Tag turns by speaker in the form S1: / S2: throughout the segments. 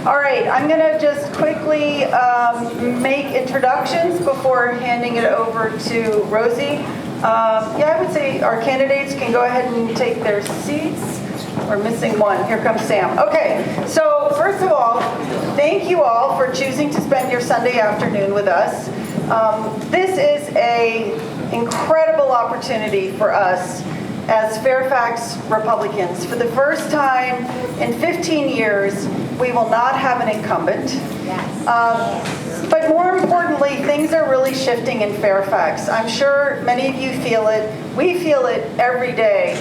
S1: All right, I'm going to just quickly make introductions before handing it over to Rosie. I would say our candidates can go ahead and take their seats. We're missing one. Here comes Sam. Okay, so first of all, thank you all for choosing to spend your Sunday afternoon with us. This is an incredible opportunity for us as Fairfax Republicans. For the first time in 15 years, we will not have an incumbent. But more importantly, things are really shifting in Fairfax. I'm sure many of you feel it. We feel it every day.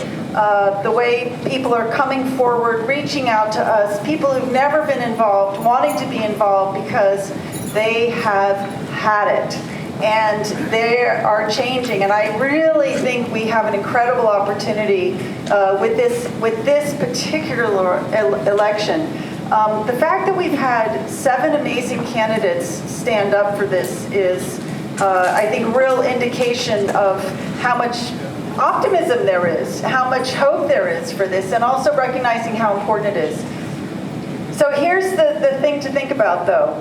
S1: The way people are coming forward, reaching out to us, people who've never been involved, wanting to be involved because they have had it. And they are changing, and I really think we have an incredible opportunity with this particular election. The fact that we've had 7 amazing candidates stand up for this is, I think, real indication of how much optimism there is, how much hope there is for this, and also recognizing how important it is. So here's the thing to think about, though.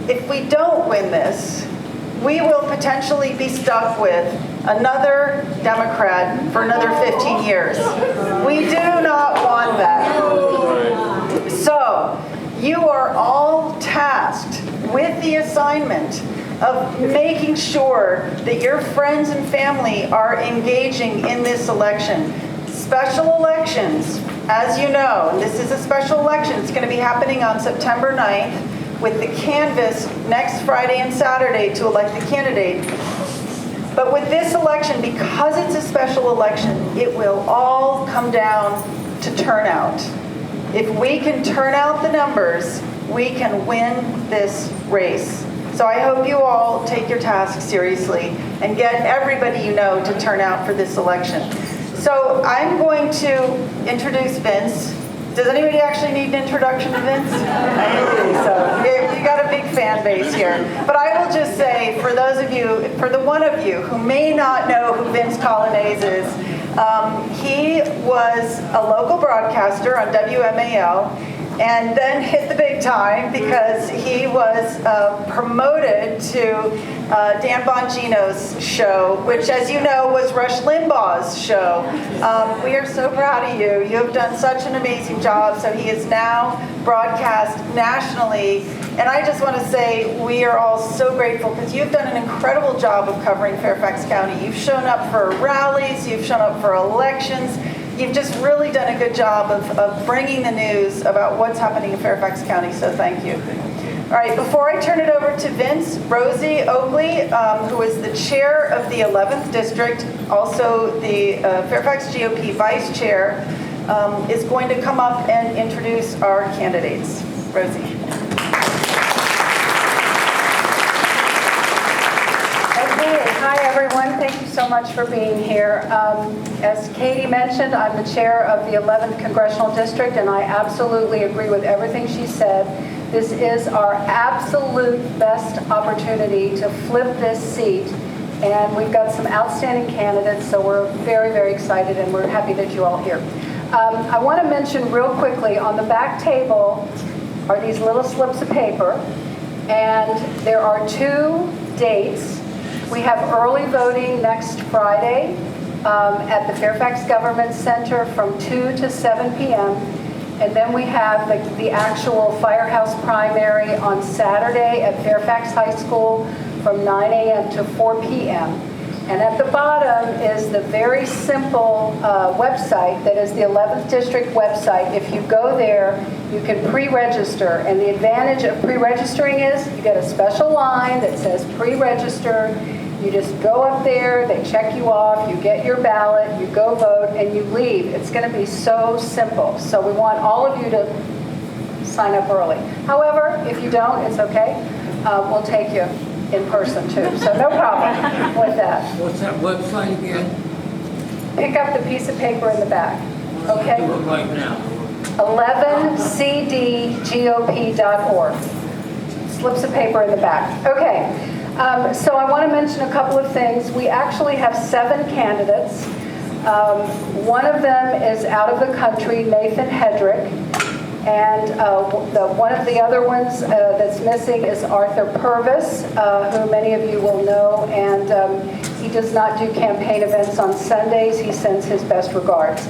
S1: If we don't win this, we will potentially be stuck with another Democrat for another 15 years. We do not want that. So you are all tasked with the assignment of making sure that your friends and family are engaging in this election. Special elections, as you know, and this is a special election. It's going to be happening on September 9th. With the canvass next Friday and Saturday to elect the candidate. But with this election, because it's a special election, it will all come down to turnout. If we can turn out the numbers, we can win this race. So I hope you all take your task seriously and get everybody you know to turn out for this election. So I'm going to introduce Vince. Does anybody actually need an introduction to Vince? I do, so you got a big fan base here. But I will just say, for those of you, for the one of you who may not know who Vince Coglianese is, he was a local broadcaster on WMAL and then hit the big time because he was promoted to Dan Bongino's show, which, as you know, was Rush Limbaugh's show. We are so proud of you. You have done such an amazing job. So he is now broadcast nationally. And I just want to say we are all so grateful because you've done an incredible job of covering Fairfax County. You've shown up for rallies. You've shown up for elections. You've just really done a good job of bringing the news about what's happening in Fairfax County, so thank you. All right, before I turn it over to Vince, Rosie Oakley, who is the chair of the 11th District, also the Fairfax GOP vice chair, is going to come up and introduce our candidates. Rosie.
S2: Hi, everyone. Thank you so much for being here. As Katie mentioned, I'm the chair of the 11th Congressional District, and I absolutely agree with everything she said. This is our absolute best opportunity to flip this seat, and we've got some outstanding candidates, so we're very, very excited, and we're happy that you're all here. I want to mention real quickly, on the back table are these little slips of paper, and there are 2 dates. We have early voting next Friday at the Fairfax Government Center from 2 to 7 p.m. And then we have the actual firehouse primary on Saturday at Fairfax High School from 9 a.m. to 4 p.m. And at the bottom is the very simple website that is the 11th District website. If you go there, you can pre-register. And the advantage of pre-registering is you get a special line that says pre-register. You just go up there, they check you off, you get your ballot, you go vote, and you leave. It's going to be so simple. So we want all of you to sign up early. However, if you don't, it's okay. We'll take you in person too. So no problem with that.
S3: What's that website again?
S2: Pick up the piece of paper in the back. Okay?
S3: Do it right now.
S2: 11cdgop.org. Slips of paper in the back. Okay. So I want to mention a couple of things. We actually have 7 candidates. One of them is out of the country, Nathan Hedrick. And one of the other ones that's missing is Arthur Purvis, who many of you will know, and he does not do campaign events on Sundays. He sends his best regards.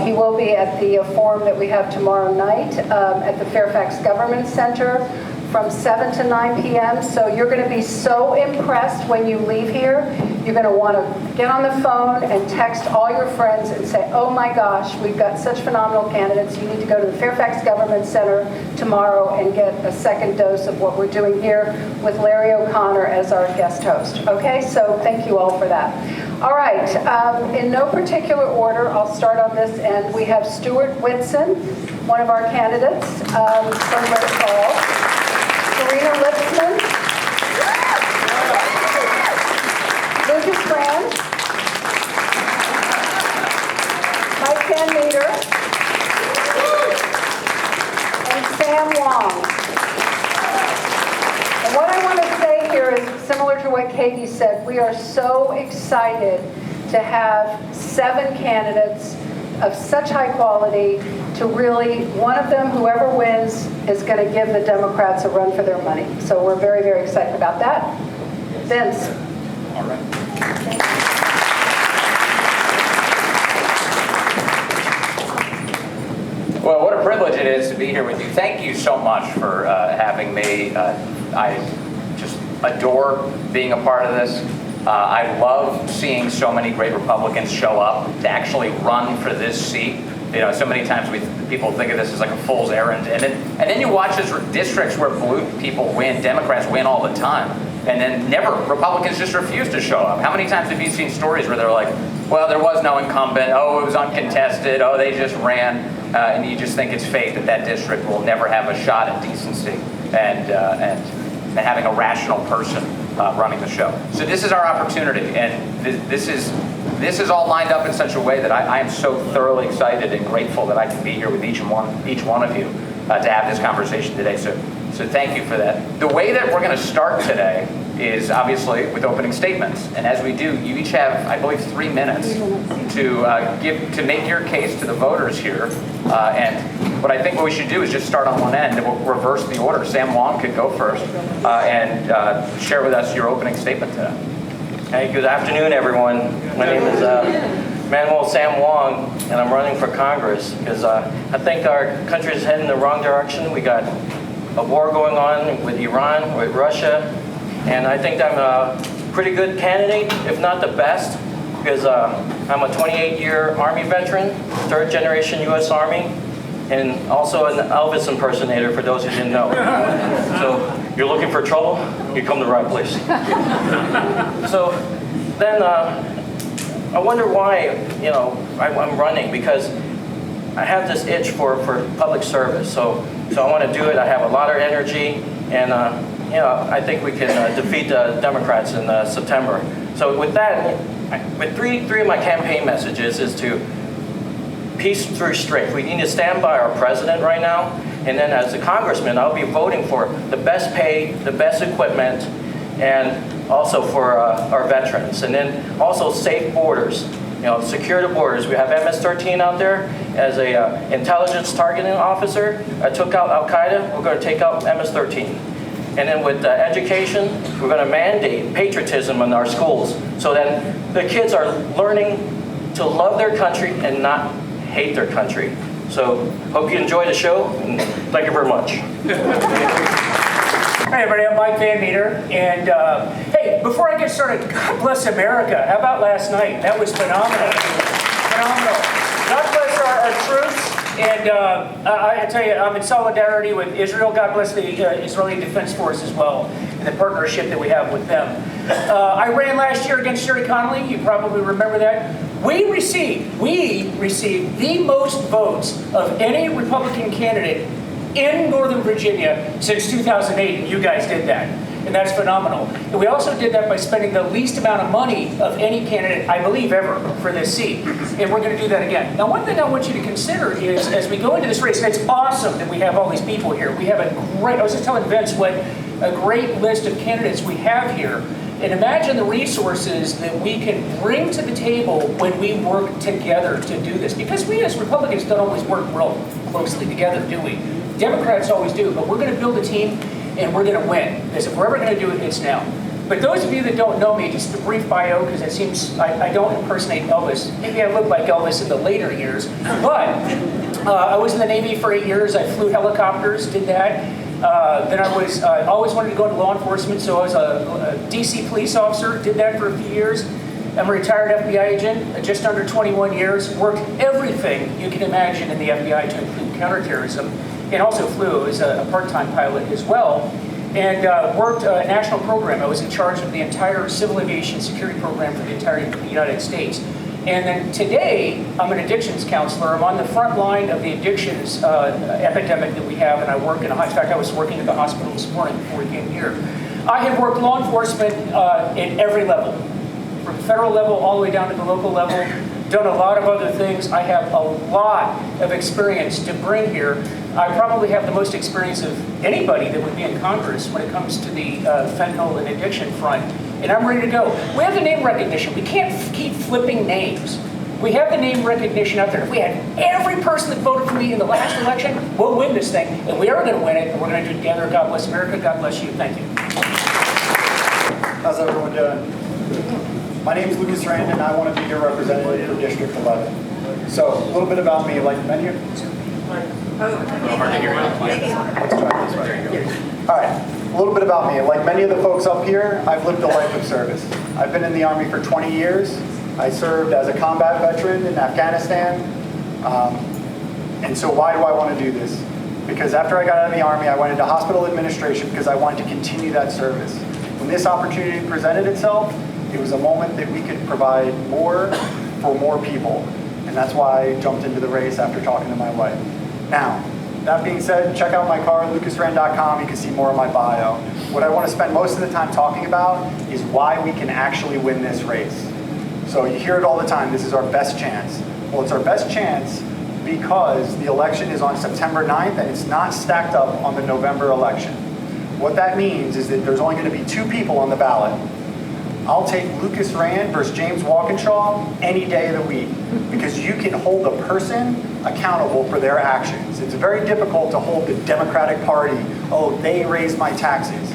S2: He will be at the forum that we have tomorrow night at the Fairfax Government Center from 7 to 9 p.m. So you're going to be so impressed when you leave here. You're going to want to get on the phone and text all your friends and say, oh my gosh, we've got such phenomenal candidates. You need to go to the Fairfax Government Center tomorrow and get a second dose of what we're doing here with Larry O'Connor as our guest host. Okay, so thank you all for that. All right, in no particular order, I'll start on this end. We have Stewart Whitson, one of our candidates from Great Falls. Karina Lipsman, Lucas Brand, Mike Van Meter, and Sam Wong. And what I want to say here is similar to what Katie said. We are so excited to have 7 candidates of such high quality to really, one of them, whoever wins, is going to give the Democrats a run for their money. So we're very, very excited about that. Vince.
S4: All right. Well, what a privilege it is to be here with you. Thank you so much for having me. I just adore being a part of this. I love seeing so many great Republicans show up to actually run for this seat. You know, so many times people think of this as like a fool's errand, and then you watch these districts where blue people win, Democrats win all the time, and then Republicans just refuse to show up. How many times have you seen stories where they're like, well, there was no incumbent, oh, it was uncontested, oh, they just ran, and you just think it's fate that district will never have a shot at decency and having a rational person running the show. So this is our opportunity, and this is all lined up in such a way that I am so thoroughly excited and grateful that I can be here with each one of you to have this conversation today. So thank you for that. The way that we're going to start today is obviously with opening statements, and as we do, you each have, I believe, 3 minutes to make your case to the voters here. And what I think what we should do is just start on one end, and we'll reverse the order. Sam Wong could go first and share with us your opening statement today.
S5: Hey, good afternoon, everyone. My name is Manuel Sam Wong, and I'm running for Congress because I think our country is heading in the wrong direction. We got a war going on with Iran, with Russia, and I think I'm a pretty good candidate, if not the best, because I'm a 28-year Army veteran, 3rd generation U.S. Army, and also an Elvis impersonator, for those who didn't know. So you're looking for trouble, you come to the right place. So then I wonder why, I'm running, because I have this itch for public service. So I want to do it. I have a lot of energy, and I think we can defeat the Democrats in September. So with that, with three of my campaign messages is to peace through strength. We need to stand by our president right now. And then as a congressman, I'll be voting for the best pay, the best equipment, and also for our veterans. And then also safe borders. Secure the borders. We have MS-13 out there as a intelligence targeting officer. I took out Al-Qaeda. We're going to take out MS-13. And then with education, we're going to mandate patriotism in our schools so that the kids are learning to love their country and not hate their country. So hope you enjoy the show, and thank you very much.
S6: Hi everybody, I'm Mike Van Meter, and hey, before I get started, God bless America. How about last night? That was phenomenal. Phenomenal. God bless our troops, and I tell you, I'm in solidarity with Israel. God bless the Israeli Defense Force as well, and the partnership that we have with them. I ran last year against Sherry Connolly. You probably remember that. We received the most votes of any Republican candidate in Northern Virginia since 2008, and you guys did that. And that's phenomenal. And we also did that by spending the least amount of money of any candidate, I believe, ever for this seat. And we're going to do that again. Now, one thing I want you to consider is, as we go into this race, and it's awesome that we have all these people here. We have I was just telling Vince what a great list of candidates we have here. And imagine the resources that we can bring to the table when we work together to do this. Because we as Republicans don't always work real closely together, do we? Democrats always do, but we're going to build a team and we're going to win. Because if we're ever going to do it, it's now. But those of you that don't know me, just a brief bio, because it seems I don't impersonate Elvis. Maybe I look like Elvis in the later years. But I was in the Navy for 8 years. I flew helicopters, did that. Then I always wanted to go into law enforcement, so I was a DC police officer, did that for a few years. I'm a retired FBI agent, just under 21 years, worked everything you can imagine in the FBI to include counterterrorism, and also flew as a part-time pilot as well, and worked a national program. I was in charge of the entire civil aviation security program for the entire United States. And then today, I'm an addictions counselor. I'm on the front line of the addictions epidemic that we have, and in fact, I was working at the hospital this morning before we came here. I have worked law enforcement at every level, from federal level all the way down to the local level, done a lot of other things. I have a lot of experience to bring here. I probably have the most experience of anybody that would be in Congress when it comes to the fentanyl and addiction front. And I'm ready to go. We have the name recognition. We can't keep flipping names. We have the name recognition out there. If we had every person that voted for me in the last election, we'll win this thing. And we are going to win it, and we're going to do it together. God bless America. God bless you. Thank you.
S7: How's everyone doing? My name is Lucas Rand, and I want to be your representative for District 11. So, a little bit about me. Like many of All right. A little bit about me. Like many of the folks up here, I've lived a life of service. I've been in the Army for 20 years. I served as a combat veteran in Afghanistan. And so why do I want to do this? Because after I got out of the Army, I went into hospital administration because I wanted to continue that service. When this opportunity presented itself, it was a moment that we could provide more for more people. And that's why I jumped into the race after talking to my wife. Now, that being said, check out my card, lucasrand.com. You can see more of my bio. What I want to spend most of the time talking about is why we can actually win this race. So you hear it all the time, this is our best chance. Well, it's our best chance because the election is on September 9th and it's not stacked up on the November election. What that means is that there's only going to be 2 people on the ballot. I'll take Lucas Rand versus James Walkinshaw any day of the week because you can hold a person accountable for their actions. It's very difficult to hold the Democratic Party, oh, they raised my taxes.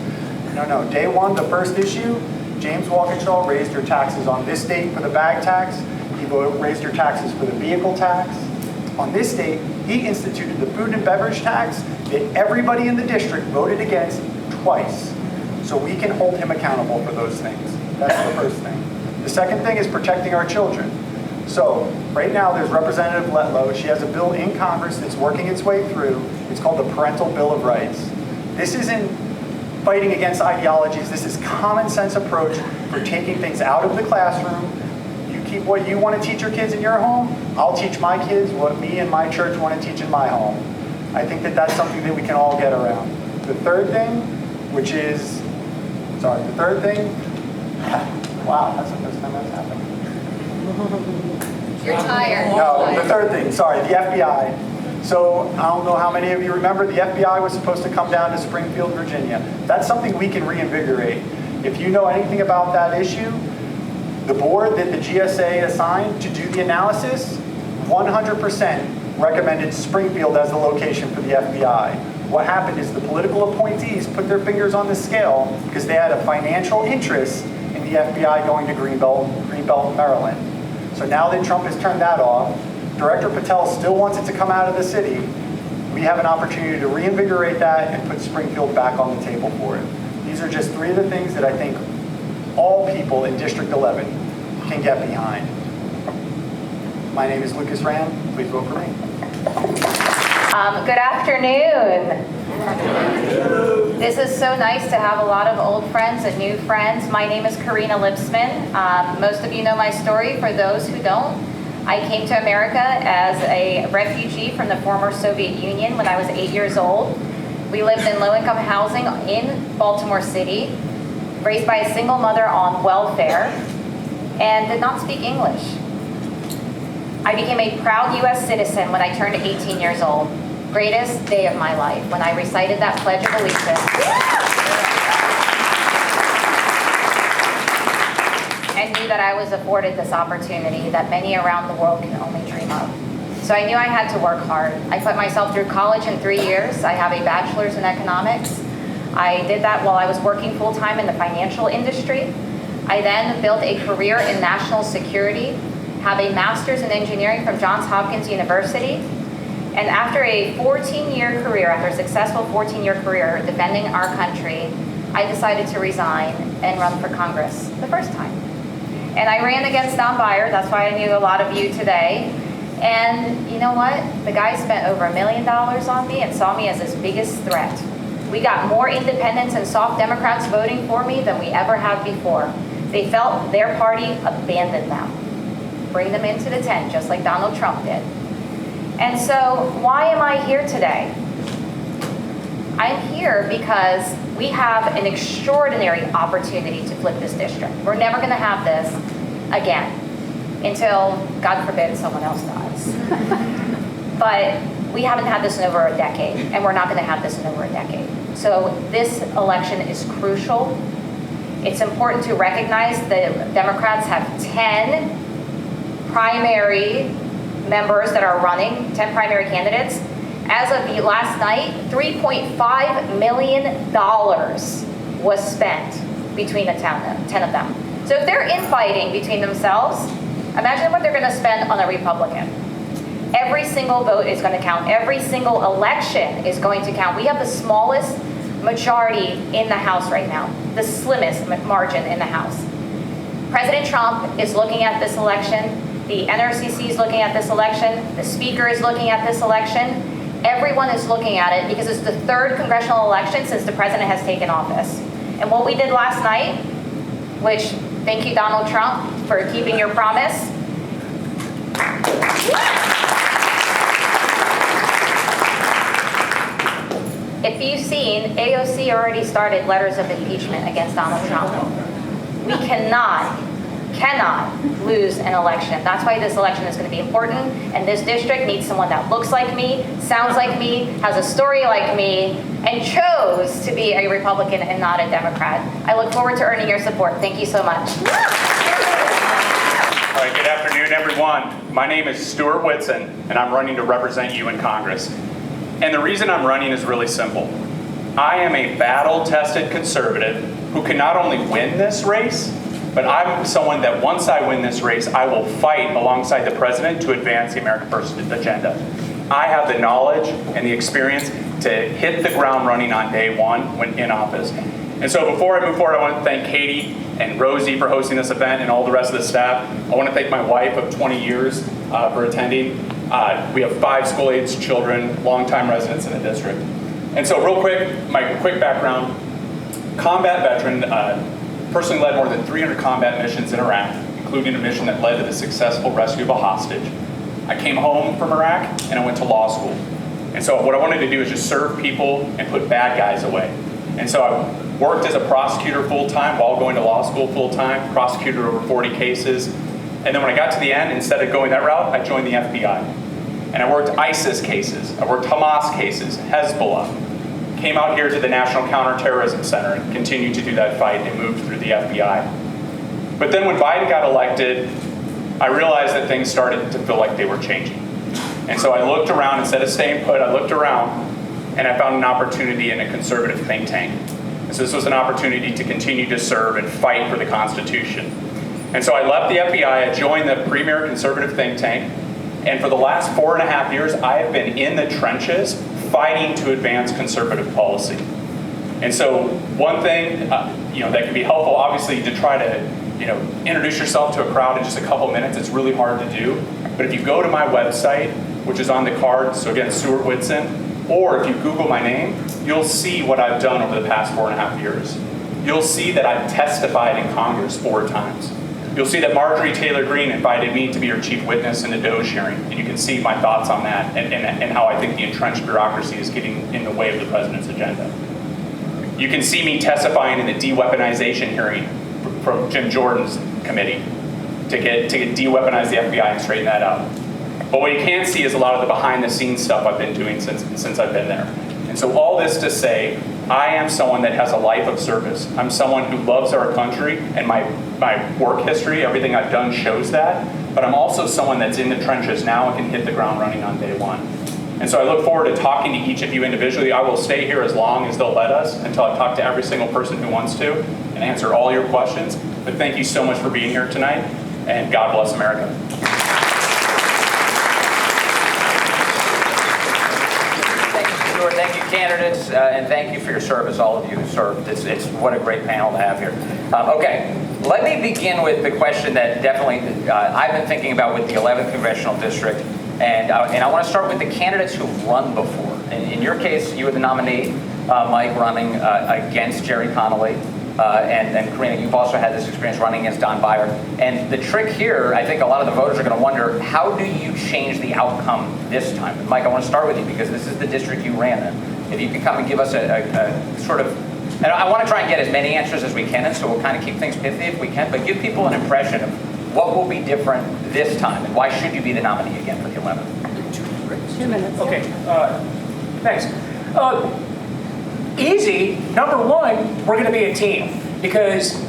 S7: No, day one, the first issue, James Walkinshaw raised your taxes on this date for the bag tax. He raised your taxes for the vehicle tax. On this date, he instituted the food and beverage tax that everybody in the district voted against twice. So we can hold him accountable for those things. That's the first thing. The second thing is protecting our children. So right now there's Representative Letlow. She has a bill in Congress that's working its way through. It's called the Parental Bill of Rights. This isn't fighting against ideologies. This is common sense approach for taking things out of the classroom. You keep what you want to teach your kids in your home. I'll teach my kids what me and my church want to teach in my home. I think that that's something that we can all get around. The third thing, wow, that's the first time that's happened.
S8: You're tired.
S7: No, the third thing, the FBI. So I don't know how many of you remember the FBI was supposed to come down to Springfield, Virginia. That's something we can reinvigorate. If you know anything about that issue, the board that the GSA assigned to do the analysis, 100% recommended Springfield as the location for the FBI. What happened is the political appointees put their fingers on the scale because they had a financial interest in the FBI going to Greenbelt, Maryland. So now that Trump has turned that off, Director Patel still wants it to come out of the city. We have an opportunity to reinvigorate that and put Springfield back on the table for it. These are just 3 of the things that I think all people in District 11 can get behind. My name is Lucas Rand. Please vote for me.
S8: Good afternoon. This is so nice to have a lot of old friends and new friends. My name is Karina Lipsman. Most of you know my story. For those who don't, I came to America as a refugee from the former Soviet Union when I was 8 years old. We lived in low-income housing in Baltimore City, raised by a single mother on welfare, and did not speak English. I became a proud U.S. citizen when I turned 18 years old. Greatest day of my life, when I recited that Pledge of Allegiance. And knew that I was afforded this opportunity that many around the world can only dream of. So I knew I had to work hard. I put myself through college in 3 years. I have a bachelor's in economics. I did that while I was working full-time in the financial industry. I then built a career in national security, have a master's in engineering from Johns Hopkins University, and after a 14-year career, after a successful 14-year career defending our country, I decided to resign and run for Congress the first time. And I ran against Don Beyer. That's why I knew a lot of you today. And you know what? The guy spent over $1 million on me and saw me as his biggest threat. We got more independents and soft Democrats voting for me than we ever have before. They felt their party abandoned them. Bring them into the tent, just like Donald Trump did. And so, why am I here today? I'm here because we have an extraordinary opportunity to flip this district. We're never going to have this again until, God forbid, someone else does. But we haven't had this in over a decade, and we're not going to have this in over a decade. So this election is crucial. It's important to recognize that Democrats have 10 primary members that are running, 10 primary candidates. As of the last night, $3.5 million was spent between the 10 of them. So if they're infighting between themselves, imagine what they're going to spend on a Republican. Every single vote is going to count. Every single election is going to count. We have the smallest majority in the House right now, the slimmest margin in the House. President Trump is looking at this election. The NRCC is looking at this election. The Speaker is looking at this election. Everyone is looking at it because it's the third congressional election since the president has taken office. And what we did last night, which, thank you, Donald Trump, for keeping your promise. If you've seen, AOC already started letters of impeachment against Donald Trump. We cannot lose an election. That's why this election is going to be important, and this district needs someone that looks like me, sounds like me, has a story like me, and chose to be a Republican and not a Democrat. I look forward to earning your support. Thank you so much.
S9: All right, good afternoon, everyone. My name is Stewart Whitson, and I'm running to represent you in Congress. And the reason I'm running is really simple. I am a battle-tested conservative who can not only win this race, but I'm someone that once I win this race, I will fight alongside the president to advance the America First agenda. I have the knowledge and the experience to hit the ground running on day one when in office. And so before I move forward, I want to thank Katie and Rosie for hosting this event and all the rest of the staff. I want to thank my wife of 20 years for attending. We have 5 school-aged children, longtime residents in the district. And so real quick, my quick background, combat veteran, personally led more than 300 combat missions in Iraq, including a mission that led to the successful rescue of a hostage. I came home from Iraq and I went to law school. And so what I wanted to do is just serve people and put bad guys away. And so I worked as a prosecutor full-time while going to law school full-time, prosecuted over 40 cases. And then when I got to the end, instead of going that route, I joined the FBI. And I worked ISIS cases, I worked Hamas cases, Hezbollah. Came out here to the National Counterterrorism Center and continued to do that fight and moved through the FBI. But then when Biden got elected, I realized that things started to feel like they were changing. And so I looked around, instead of staying put, I looked around and I found an opportunity in a conservative think tank. And so this was an opportunity to continue to serve and fight for the Constitution. And so I left the FBI, I joined the premier conservative think tank, and for the last 4.5 years, I have been in the trenches fighting to advance conservative policy. And so one thing that can be helpful, obviously, to try to introduce yourself to a crowd in just a couple minutes, it's really hard to do. But if you go to my website, which is on the card, so again, Stewart Whitson, or if you Google my name, you'll see what I've done over the past 4.5 years. You'll see that I've testified in Congress 4 times. You'll see that Marjorie Taylor Greene invited me to be her chief witness in the DOJ hearing, and you can see my thoughts on that and how I think the entrenched bureaucracy is getting in the way of the president's agenda. You can see me testifying in the de-weaponization hearing from Jim Jordan's committee to de-weaponize the FBI and straighten that out. But what you can't see is a lot of the behind-the-scenes stuff I've been doing since I've been there. And so all this to say, I am someone that has a life of service. I'm someone who loves our country, and my work history, everything I've done shows that. but I'm also someone that's in the trenches now and can hit the ground running on day one. And so I look forward to talking to each of you individually. I will stay here as long as they'll let us until I've talked to every single person who wants to and answer all your questions. But thank you so much for being here tonight, and God bless America.
S4: Thank you, Stewart. Thank you, candidates, and thank you for your service, all of you who served. It's what a great panel to have here. Okay, let me begin with the question that definitely I've been thinking about with the 11th Congressional District. And I want to start with the candidates who've run before. In your case, you were the nominee, Mike, running against Jerry Connolly. And Karina, you've also had this experience running against Don Beyer. And the trick here, I think a lot of the voters are going to wonder, how do you change the outcome this time? And Mike, I want to start with you because this is the district you ran in. If you could come and give us a sort of, and I want to try and get as many answers as we can, and so we'll kind of keep things pithy if we can, but give people an impression of what will be different this time, and why should you be the nominee again for the 11th?
S2: 2 minutes.
S6: Okay, thanks. Easy, number one, we're going to be a team. Because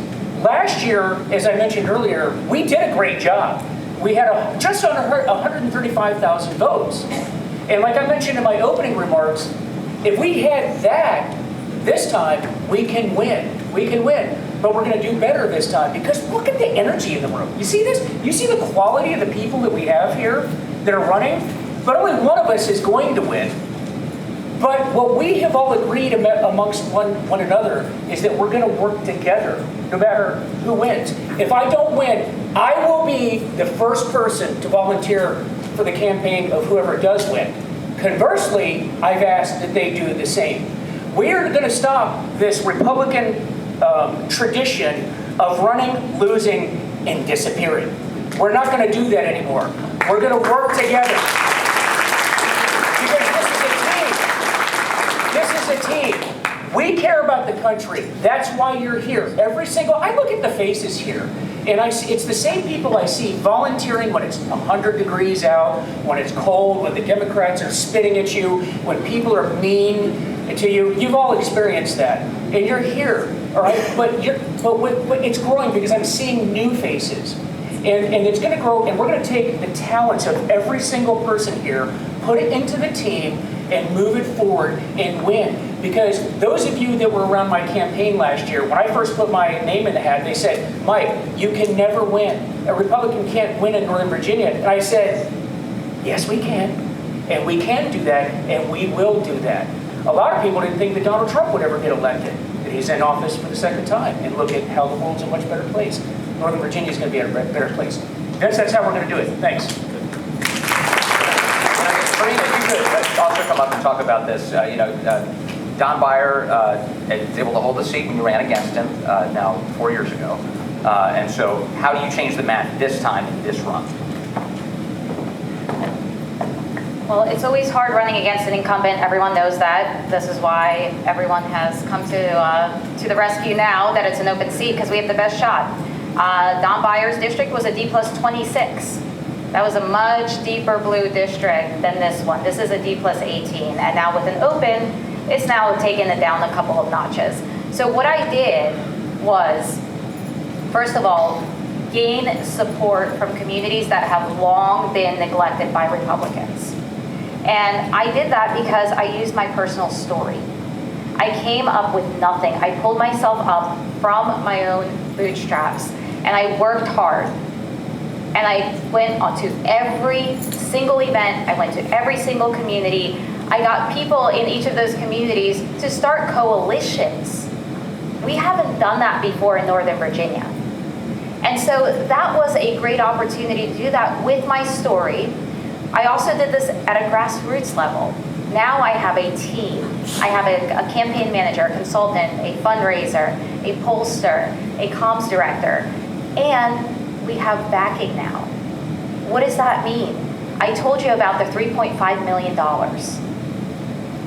S6: last year, as I mentioned earlier, we did a great job. We had just under 135,000 votes. And like I mentioned in my opening remarks, if we had that this time, we can win. We can win. But we're going to do better this time because look at the energy in the room. You see this? You see the quality of the people that we have here that are running? But only one of us is going to win. But what we have all agreed amongst one another is that we're going to work together, no matter who wins. If I don't win, I will be the first person to volunteer for the campaign of whoever does win. Conversely, I've asked that they do the same. We are going to stop this Republican tradition of running, losing, and disappearing. We're not going to do that anymore. We're going to work together. Because this is a team. We care about the country. That's why you're here. I look at the faces here, and it's the same people I see volunteering when it's 100 degrees out, when it's cold, when the Democrats are spitting at you, when people are mean to you. You've all experienced that, and you're here, all right? But it's growing because I'm seeing new faces, and it's going to grow. And we're going to take the talents of every single person here, put it into the team, and move it forward and win. Because those of you that were around my campaign last year, when I first put my name in the hat, they said, Mike, you can never win. A Republican can't win in Northern Virginia. And I said, yes, we can. And we can do that, and we will do that. A lot of people didn't think that Donald Trump would ever get elected, that he's in office for the second time. And look at how the world's a much better place. Northern Virginia is going to be a better place. That's how we're going to do it. Thanks.
S4: Karina, if you could also come up and talk about this. Don Beyer was able to hold the seat when you ran against him now 4 years ago. And so how do you change the math this time in this run?
S8: Well, it's always hard running against an incumbent. Everyone knows that. This is why everyone has come to the rescue now that it's an open seat, because we have the best shot. Don Beyer's district was a D+26. That was a much deeper blue district than this one. This is a D+18. And now with an open, it's now taken it down a couple of notches. So what I did was, first of all, gain support from communities that have long been neglected by Republicans. And I did that because I used my personal story. I came up with nothing. I pulled myself up from my own bootstraps, and I worked hard. And I went onto every single event. I went to every single community. I got people in each of those communities to start coalitions. We haven't done that before in Northern Virginia. And so that was a great opportunity to do that with my story. I also did this at a grassroots level. Now I have a team. I have a campaign manager, a consultant, a fundraiser, a pollster, a comms director, and we have backing now. What does that mean? I told you about the $3.5 million.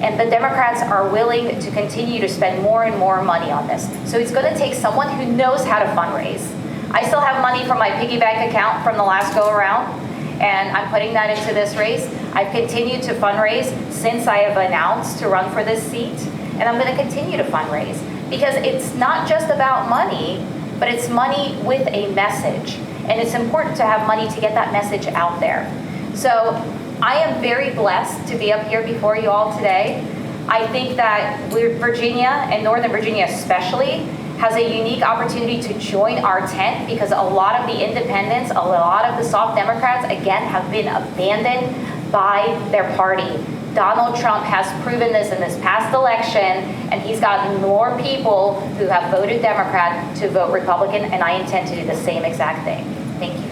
S8: And the Democrats are willing to continue to spend more and more money on this. So it's going to take someone who knows how to fundraise. I still have money from my piggy bank account from the last go around, and I'm putting that into this race. I've continued to fundraise since I have announced to run for this seat, and I'm going to continue to fundraise because it's not just about money, but it's money with a message. and it's important to have money to get that message out there. So I am very blessed to be up here before you all today. I think that Virginia, and Northern Virginia especially, has a unique opportunity to join our tent because a lot of the independents, a lot of the soft Democrats, again, have been abandoned by their party. Donald Trump has proven this in this past election, and he's gotten more people who have voted Democrat to vote Republican, and I intend to do the same exact thing. Thank you.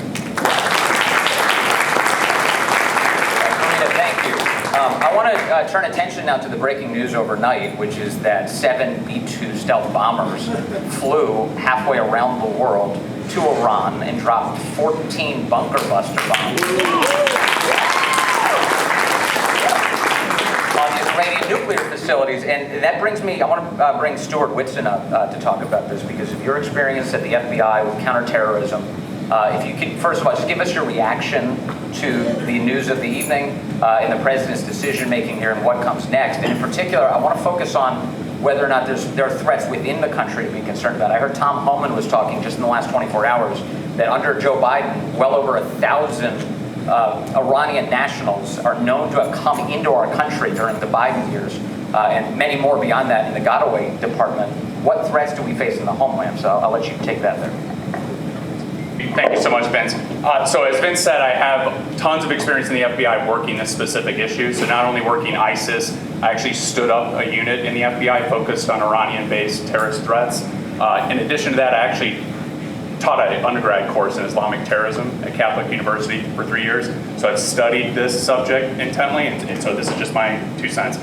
S4: Karina, thank you. I want to turn attention now to the breaking news overnight, which is that 7 B-2 stealth bombers flew halfway around the world to Iran and dropped 14 bunker buster bombs on the Iranian nuclear facilities. And that brings me, I want to bring Stewart Whitson up to talk about this, because of your experience at the FBI with counterterrorism. If you could, first of all, just give us your reaction to the news of the evening and the president's decision-making here and what comes next. And in particular, I want to focus on whether or not there are threats within the country to be concerned about. I heard Tom Homan was talking just in the last 24 hours that under Joe Biden, well over 1,000 Iranian nationals are known to have come into our country during the Biden years, and many more beyond that in the Gotaway department. What threats do we face in the homeland? So I'll let you take that there.
S9: Thank you so much, Vince. So as Vince said, I have tons of experience in the FBI working this specific issue. So not only working ISIS, I actually stood up a unit in the FBI focused on Iranian-based terrorist threats. In addition to that, I actually taught an undergrad course in Islamic terrorism at Catholic University for 3 years. So I've studied this subject intently, and so this is just my 2 cents.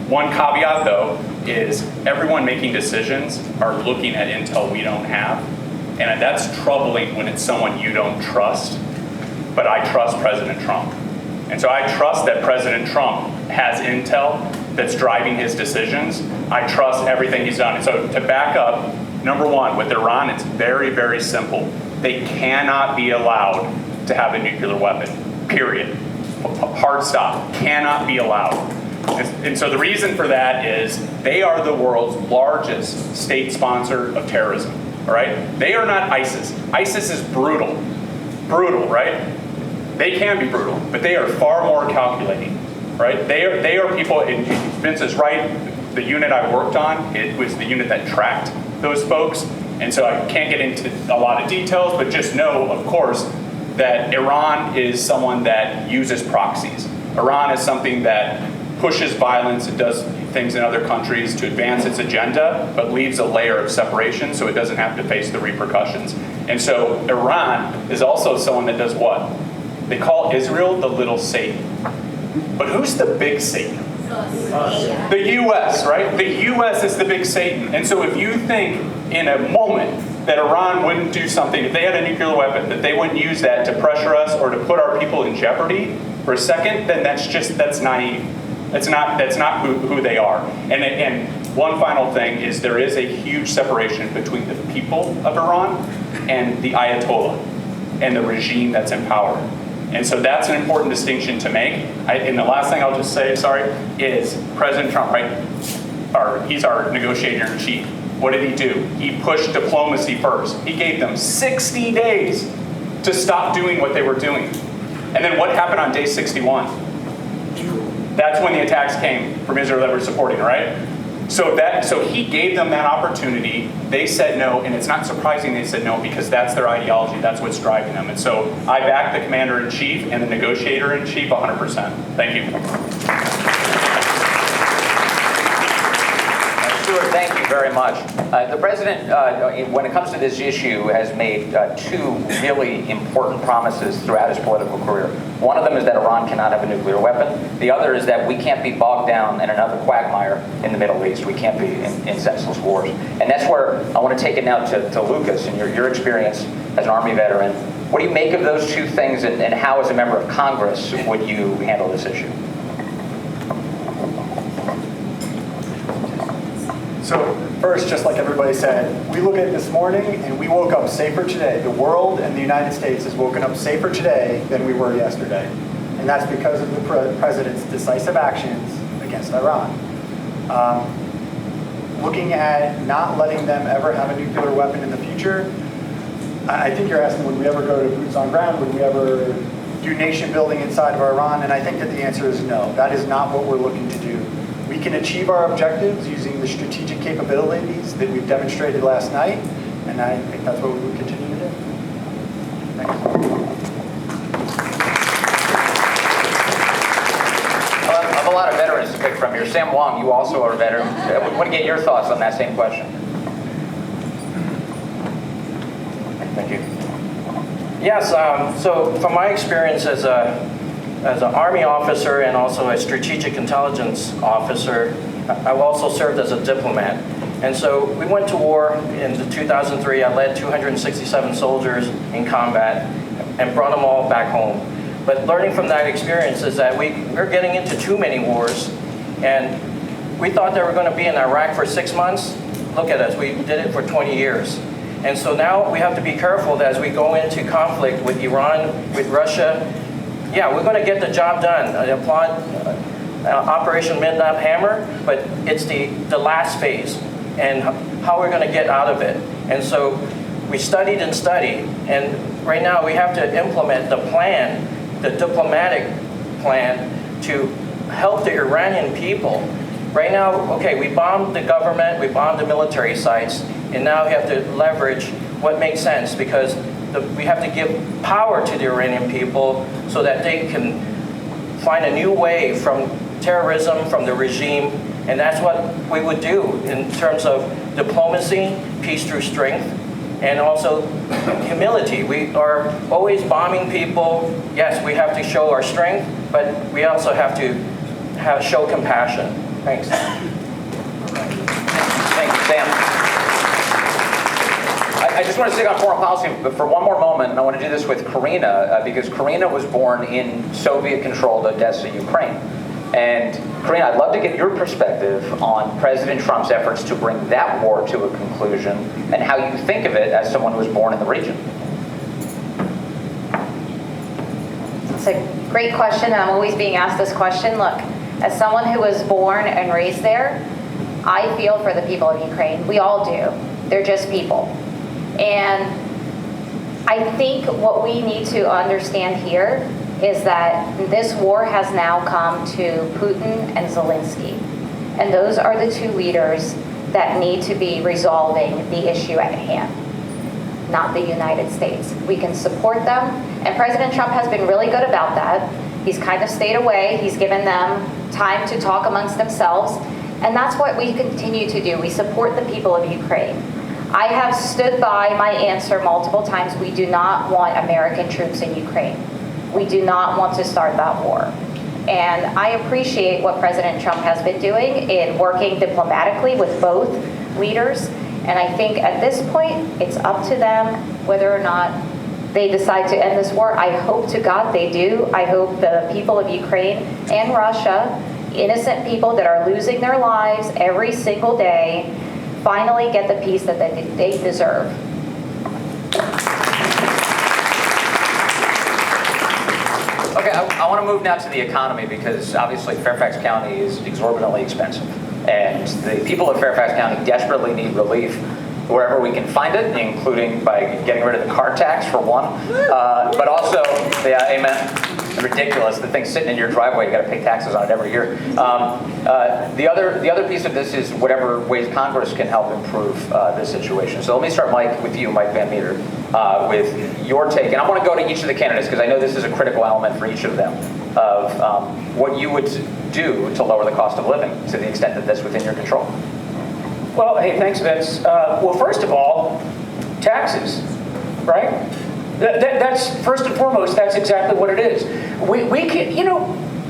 S9: One caveat, though, is everyone making decisions are looking at intel we don't have. And that's troubling when it's someone you don't trust. But I trust President Trump. And so I trust that President Trump has intel that's driving his decisions. I trust everything he's done. And so to back up, number one, with Iran, it's very, very simple. They cannot be allowed to have a nuclear weapon, period. Hard stop. Cannot be allowed. And so the reason for that is they are the world's largest state sponsor of terrorism. All right? They are not ISIS. ISIS is brutal. Brutal, right? They can be brutal, but they are far more calculating, right? They are people, and Vince is right, the unit I worked on, it was the unit that tracked those folks, and so I can't get into a lot of details, but just know, of course, that Iran is someone that uses proxies. Iran is something that pushes violence, it does things in other countries to advance its agenda, but leaves a layer of separation so it doesn't have to face the repercussions. And so Iran is also someone that does what? They call Israel the little Satan. But who's the big Satan? Us. The U.S., right? The U.S. is the big Satan. And so if you think in a moment that Iran wouldn't do something, if they had a nuclear weapon, that they wouldn't use that to pressure us or to put our people in jeopardy for a second, then that's naive. That's not who they are. And one final thing is there is a huge separation between the people of Iran and the Ayatollah and the regime that's in power. And so that's an important distinction to make. And the last thing I'll just say, is President Trump, right? He's our negotiator in chief. What did he do? He pushed diplomacy first. He gave them 60 days to stop doing what they were doing. And then what happened on day 61? That's when the attacks came from Israel that we're supporting, right? So he gave them that opportunity. They said no, and it's not surprising they said no because that's their ideology. That's what's driving them. And so I back the commander-in-chief and the negotiator-in-chief 100%. Thank you.
S4: Stewart, thank you very much. The president, when it comes to this issue, has made 2 really important promises throughout his political career. One of them is that Iran cannot have a nuclear weapon. The other is that we can't be bogged down in another quagmire in the Middle East. We can't be in senseless wars. And that's where I want to take it now to Lucas and your experience as an Army veteran. What do you make of those 2 things, and how, as a member of Congress, would you handle this issue?
S7: So first, just like everybody said, we look at it this morning and we woke up safer today. The world and the United States has woken up safer today than we were yesterday. And that's because of the president's decisive actions against Iran. Looking at not letting them ever have a nuclear weapon in the future, I think you're asking, would we ever go to boots on ground? Would we ever do nation building inside of Iran? And I think that the answer is no. That is not what we're looking to do. We can achieve our objectives using the strategic capabilities that we've demonstrated last night, and I think that's what we would continue to do. Thanks.
S4: I have a lot of veterans to pick from here. Sam Wong, you also are a veteran. I want to get your thoughts on that same question.
S5: Thank you. Yes, so from my experience as an Army officer and also a strategic intelligence officer, I also served as a diplomat. And so we went to war in 2003. I led 267 soldiers in combat and brought them all back home. But learning from that experience is that we're getting into too many wars, and we thought they were going to be in Iraq for 6 months. Look at us, we did it for 20 years. And so now we have to be careful that as we go into conflict with Iran, with Russia, yeah, we're going to get the job done. I applaud Operation Midnight Hammer, but it's the last phase and how we're going to get out of it. And so we studied and studied, and right now we have to implement the plan, the diplomatic plan to help the Iranian people. Right now, okay, we bombed the government, we bombed the military sites, and now we have to leverage what makes sense, because we have to give power to the Iranian people so that they can find a new way from terrorism, from the regime, and that's what we would do in terms of diplomacy, peace through strength, and also humility. We are always bombing people. Yes, we have to show our strength, but we also have to show compassion. Thanks.
S4: Thank you, Sam. I just want to stick on foreign policy but for one more moment, and I want to do this with Karina, because Karina was born in Soviet-controlled Odessa, Ukraine. And Karina, I'd love to get your perspective on President Trump's efforts to bring that war to a conclusion, and how you think of it as someone who was born in the region.
S8: It's a great question, and I'm always being asked this question. Look, as someone who was born and raised there, I feel for the people of Ukraine. We all do. They're just people. And I think what we need to understand here is that this war has now come to Putin and Zelensky. And those are the two leaders that need to be resolving the issue at hand, not the United States. We can support them, and President Trump has been really good about that. He's kind of stayed away. He's given them time to talk amongst themselves, and that's what we continue to do. We support the people of Ukraine. I have stood by my answer multiple times. We do not want American troops in Ukraine. We do not want to start that war. And I appreciate what President Trump has been doing in working diplomatically with both leaders. And I think at this point, it's up to them whether or not they decide to end this war. I hope to God they do. I hope the people of Ukraine and Russia, innocent people that are losing their lives every single day, finally get the peace that they deserve.
S4: Okay, I want to move now to the economy, because obviously Fairfax County is exorbitantly expensive. And the people of Fairfax County desperately need relief wherever we can find it, including by getting rid of the car tax for one. But also, yeah, amen. Ridiculous. The thing's sitting in your driveway. You got to pay taxes on it every year. The other piece of this is whatever ways Congress can help improve this situation. So let me start, Mike, with you, Mike Van Meter, with your take. And I want to go to each of the candidates, because I know this is a critical element for each of them, of what you would do to lower the cost of living to the extent that that's within your control.
S6: Well, hey, thanks, Vince. Well, first of all, taxes, right? That's first and foremost. That's exactly what it is. We can,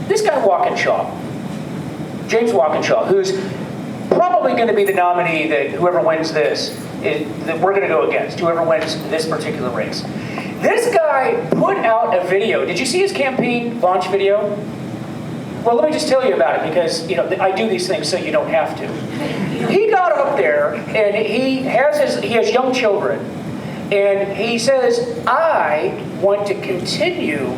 S6: this guy Walkinshaw, James Walkinshaw, who's probably going to be the nominee that whoever wins this, that we're going to go against, whoever wins this particular race. This guy put out a video. Did you see his campaign launch video? Well, let me just tell you about it, because I do these things so you don't have to. He got up there and he has young children, and he says, I want to continue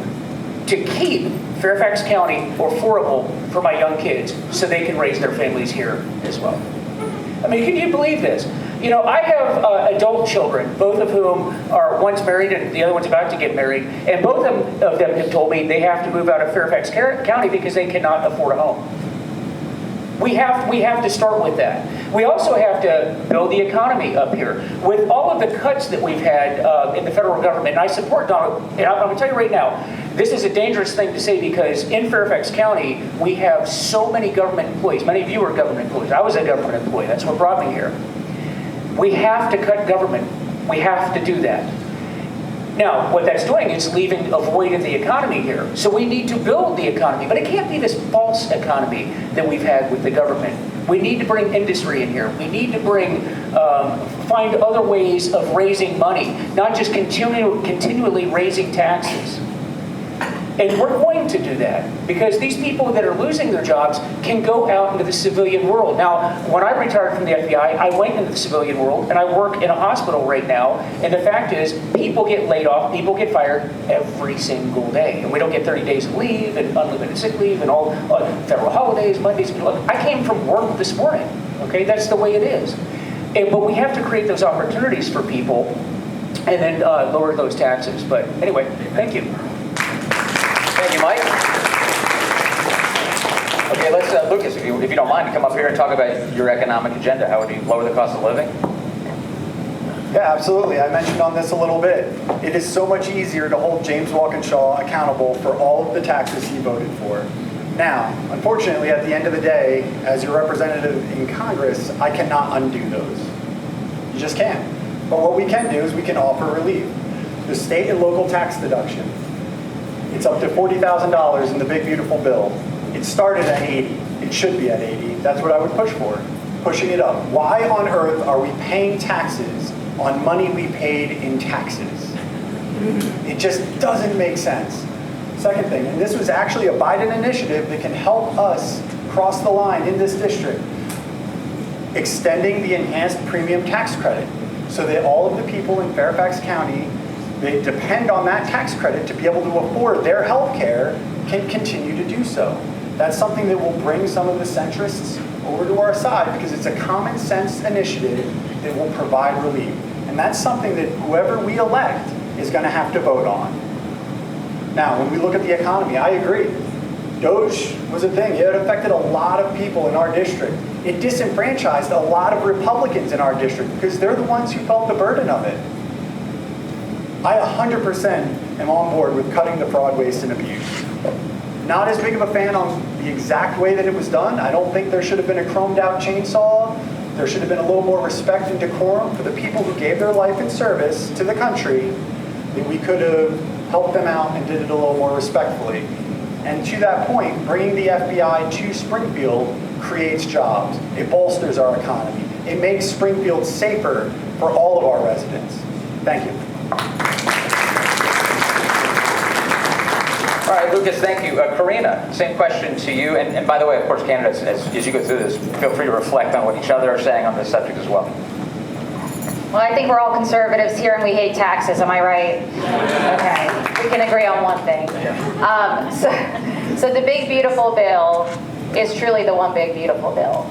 S6: to keep Fairfax County affordable for my young kids so they can raise their families here as well. I mean, can you believe this? You know, I have adult children, both of whom are one's married and the other one's about to get married, and both of them have told me they have to move out of Fairfax County because they cannot afford a home. We have to start with that. We also have to build the economy up here. With all of the cuts that we've had in the federal government, and I support Donald, and I'm going to tell you right now, this is a dangerous thing to say because in Fairfax County, we have so many government employees. Many of you are government employees. I was a government employee. That's what brought me here. We have to cut government. We have to do that. Now, what that's doing is leaving a void in the economy here. So we need to build the economy, but it can't be this false economy that we've had with the government. We need to bring industry in here. We need to find other ways of raising money, not just continually raising taxes. And we're going to do that because these people that are losing their jobs can go out into the civilian world. Now, when I retired from the FBI, I went into the civilian world and I work in a hospital right now. And the fact is, people get laid off, people get fired every single day. And we don't get 30 days of leave and unlimited sick leave and all federal holidays, Mondays. I came from work this morning, okay? That's the way it is. But we have to create those opportunities for people and then lower those taxes. But anyway, thank you.
S4: Thank you, Mike. Okay, let's, Lucas, if you don't mind, come up here and talk about your economic agenda. How would you lower the cost of living?
S7: Yeah, absolutely. I mentioned on this a little bit. It is so much easier to hold James Walkinshaw accountable for all of the taxes he voted for. Now, unfortunately, at the end of the day, as your representative in Congress, I cannot undo those. You just can't. But what we can do is we can offer relief. The state and local tax deduction. It's up to $40,000 in the big, beautiful bill. It started at 80. It should be at 80. That's what I would push for, pushing it up. Why on earth are we paying taxes on money we paid in taxes? It just doesn't make sense. Second thing, and this was actually a Biden initiative that can help us cross the line in this district, extending the enhanced premium tax credit so that all of the people in Fairfax County they depend on that tax credit to be able to afford their health care can continue to do so. That's something that will bring some of the centrists over to our side because it's a common sense initiative that will provide relief. And that's something that whoever we elect is going to have to vote on. Now, when we look at the economy, I agree. Doge was a thing. It affected a lot of people in our district. It disenfranchised a lot of Republicans in our district because they're the ones who felt the burden of it. I 100% am on board with cutting the fraud, waste, and abuse. Not as big of a fan on the exact way that it was done. I don't think there should have been a chromed out chainsaw. There should have been a little more respect and decorum for the people who gave their life in service to the country, that we could have helped them out and did it a little more respectfully. And to that point, bringing the FBI to Springfield creates jobs. It bolsters our economy. It makes Springfield safer for all of our residents. Thank you.
S4: All right, Lucas, thank you. Karina, same question to you. And by the way, of course, candidates, as you go through this, feel free to reflect on what each other are saying on this subject as well.
S8: Well, I think we're all conservatives here and we hate taxes, am I right? Okay, we can agree on one thing. So the big beautiful bill is truly the one big beautiful bill.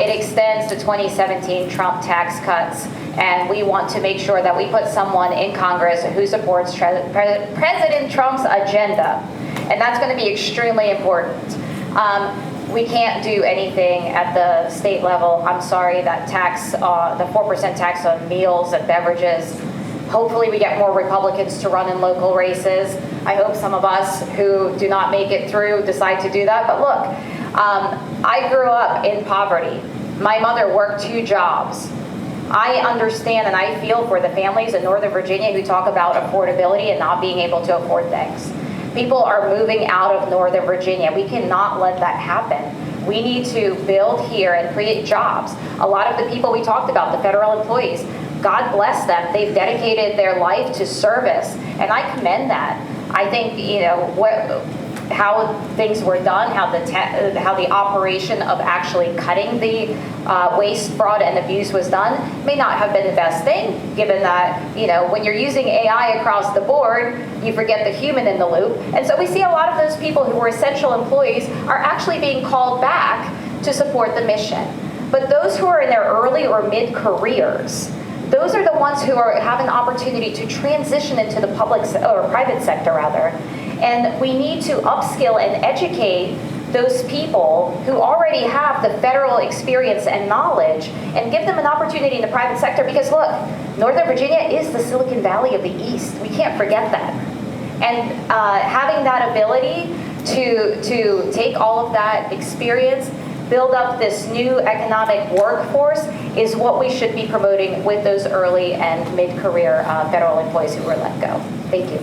S8: It extends the 2017 Trump tax cuts, and we want to make sure that we put someone in Congress who supports President Trump's agenda, and that's going to be extremely important. We can't do anything at the state level. I'm sorry, that tax, the 4% tax on meals and beverages. Hopefully we get more Republicans to run in local races. I hope some of us who do not make it through decide to do that. But look, I grew up in poverty. My mother worked 2 jobs. I understand and I feel for the families in Northern Virginia who talk about affordability and not being able to afford things. People are moving out of Northern Virginia. We cannot let that happen. We need to build here and create jobs. A lot of the people we talked about, the federal employees, God bless them. They've dedicated their life to service, and I commend that. I think, how things were done, how the operation of actually cutting the waste, fraud, and abuse was done may not have been the best thing, given that, when you're using AI across the board, you forget the human in the loop. And so we see a lot of those people who were essential employees are actually being called back to support the mission. But those who are in their early or mid-careers, those are the ones who have an opportunity to transition into the or private sector rather. And we need to upskill and educate those people who already have the federal experience and knowledge and give them an opportunity in the private sector, because look, Northern Virginia is the Silicon Valley of the East. We can't forget that. And having that ability to take all of that experience, build up this new economic workforce is what we should be promoting with those early and mid-career federal employees who were let go. Thank you.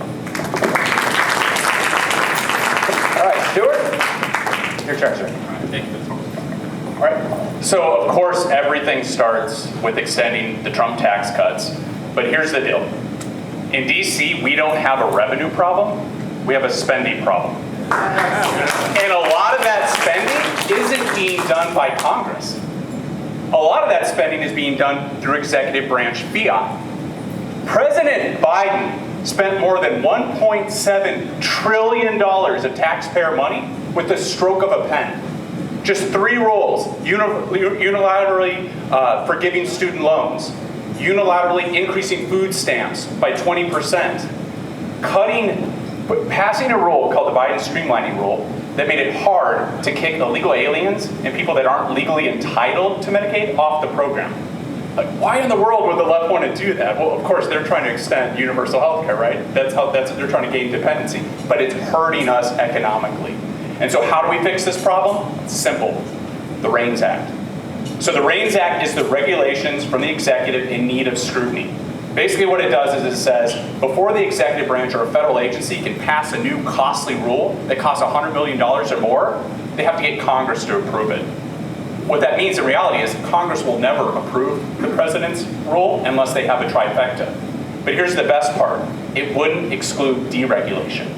S4: All right, Stewart, your turn, sir.
S9: All right. So, of course, everything starts with extending the Trump tax cuts. But here's the deal. In D.C., we don't have a revenue problem. We have a spending problem. And a lot of that spending isn't being done by Congress. A lot of that spending is being done through executive branch fiat. President Biden spent more than $1.7 trillion of taxpayer money with the stroke of a pen. Just 3 rules: unilaterally forgiving student loans, unilaterally increasing food stamps by 20%, passing a rule called the Biden streamlining rule that made it hard to kick illegal aliens and people that aren't legally entitled to Medicaid off the program. Like, why in the world would the left want to do that? Well, of course, they're trying to extend universal health care, right? That's they're trying to gain dependency. But it's hurting us economically. And so how do we fix this problem? It's simple. The REINS Act. So the REINS Act is the regulations from the executive in need of scrutiny. Basically what it does is it says, before the executive branch or a federal agency can pass a new costly rule that costs $100 million or more, they have to get Congress to approve it. What that means in reality is Congress will never approve the president's rule unless they have a trifecta. But here's the best part. It wouldn't exclude deregulation.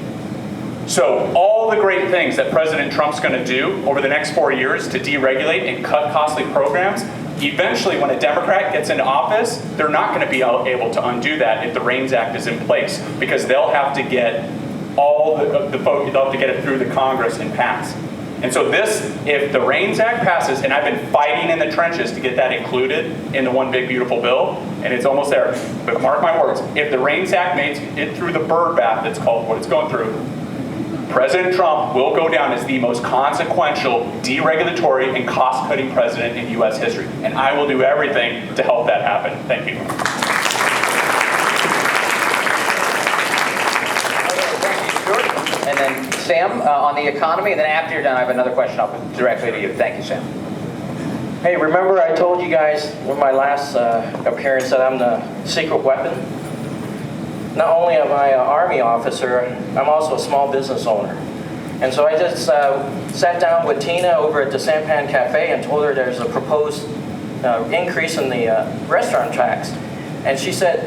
S9: So all the great things that President Trump's going to do over the next 4 years to deregulate and cut costly programs, eventually when a Democrat gets into office, they're not going to be able to undo that if the REINS Act is in place, because they'll have to get all the vote, they'll have to get it through the Congress and pass. And so if the REINS Act passes, and I've been fighting in the trenches to get that included in the one big beautiful bill, and it's almost there, but mark my words, if the REINS Act makes it through the bird bath, that's called what it's going through, President Trump will go down as the most consequential, deregulatory, and cost-cutting president in U.S. history. And I will do everything to help that happen. Thank you.
S4: Okay, thank you, Stewart. And then Sam on the economy, and then after you're done, I have another question I'll put directly to you. Thank you, Sam.
S5: Hey, remember I told you guys in my last appearance that I'm the secret weapon? Not only am I an Army officer, I'm also a small business owner. And so I just sat down with Tina over at the Sampan Cafe and told her there's a proposed increase in the restaurant tax. And she said,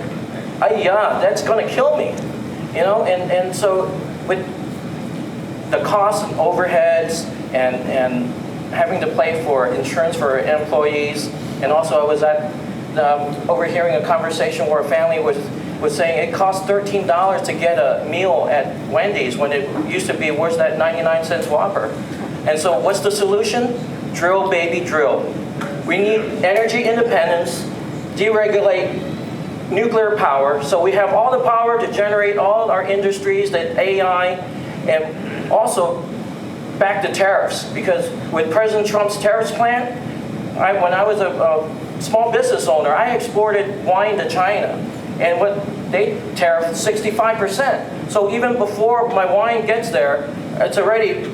S5: yeah, that's going to kill me. You know, and so with the costs and overheads and having to pay for insurance for employees, and also I was overhearing a conversation where a family was saying it costs $13 to get a meal at Wendy's when it used to be, where's that 99-cent Whopper? And so what's the solution? Drill, baby, drill. We need energy independence, deregulate nuclear power, so we have all the power to generate all our industries, that AI, and also back to tariffs. Because with President Trump's tariffs plan, when I was a small business owner, I exported wine to China. And they tariffed 65%. So even before my wine gets there, it's already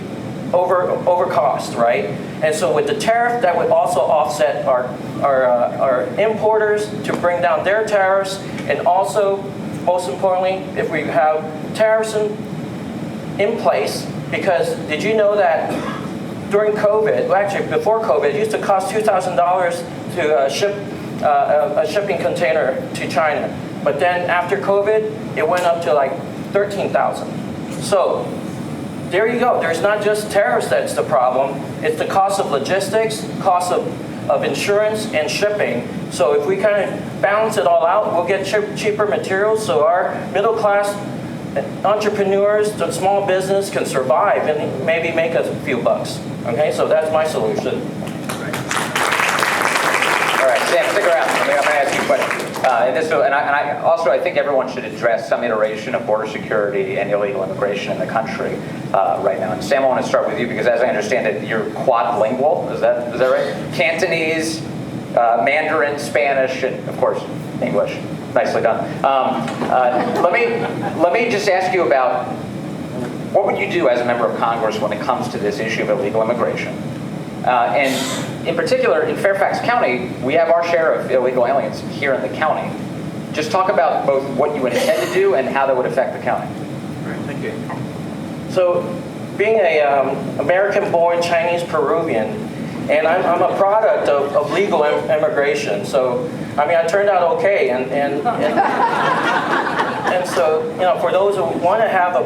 S5: over cost, right? And so with the tariff, that would also offset our importers to bring down their tariffs. And also, most importantly, if we have tariffs in place, because did you know that during COVID, well, actually before COVID, it used to cost $2,000 to ship a shipping container to China. But then after COVID, it went up to like $13,000. So there you go. There's not just tariffs that's the problem. It's the cost of logistics, cost of insurance, and shipping. So if we kind of balance it all out, we'll get cheaper materials so our middle class entrepreneurs, the small business can survive and maybe make a few bucks. Okay, so that's my solution.
S4: around. I'm going to ask you a question. I think everyone should address some iteration of border security and illegal immigration in the country right now. And Sam, I want to start with you because, as I understand it, you're quadlingual. Is that right? Cantonese, Mandarin, Spanish, and of course English. Nicely done. Let me just ask you about what would you do as a member of Congress when it comes to this issue of illegal immigration? And in particular, in Fairfax County, we have our share of illegal aliens here in the county. Just talk about both what you would intend to do and how that would affect the county.
S5: All right, thank you. So, being a American-born Chinese Peruvian, and I'm a product of legal immigration. So, I mean, I turned out okay, and so, you know, for those who want to have a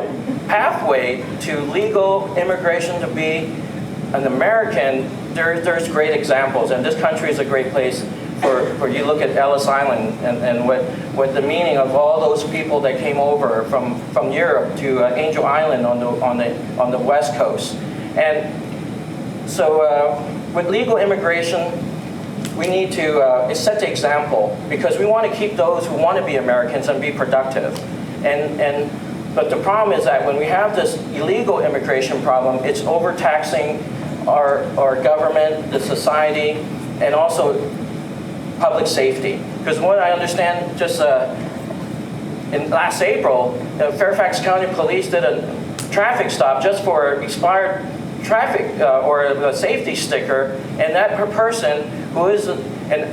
S5: pathway to legal immigration to be an American, there's great examples, and this country is a great place for you look at Ellis Island and what the meaning of all those people that came over from Europe to Angel Island on the West Coast, and so with legal immigration, we need to set the example because we want to keep those who want to be Americans and be productive, but the problem is that when we have this illegal immigration problem, it's overtaxing our government, the society, and also public safety. Because what I understand, just in last April, the Fairfax County Police did a traffic stop just for expired traffic or a safety sticker, and that person who is an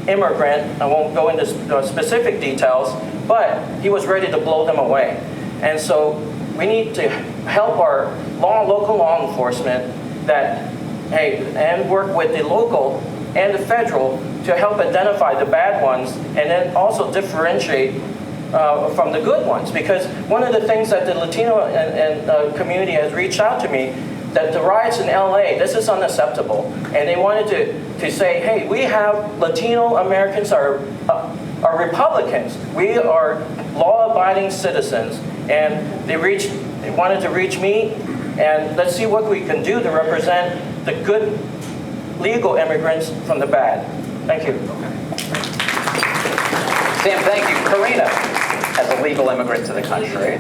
S5: immigrant, I won't go into specific details, but he was ready to blow them away. And so we need to help our local law enforcement and work with the local and the federal to help identify the bad ones and then also differentiate from the good ones. Because one of the things that the Latino and community has reached out to me, that the riots in LA, this is unacceptable. And they wanted to say, hey, we have Latino Americans are Republicans. We are law-abiding citizens. And they wanted to reach me, and let's see what we can do to represent the good legal immigrants from the bad. Thank you.
S4: Sam, thank you. Karina, as a legal immigrant to the country,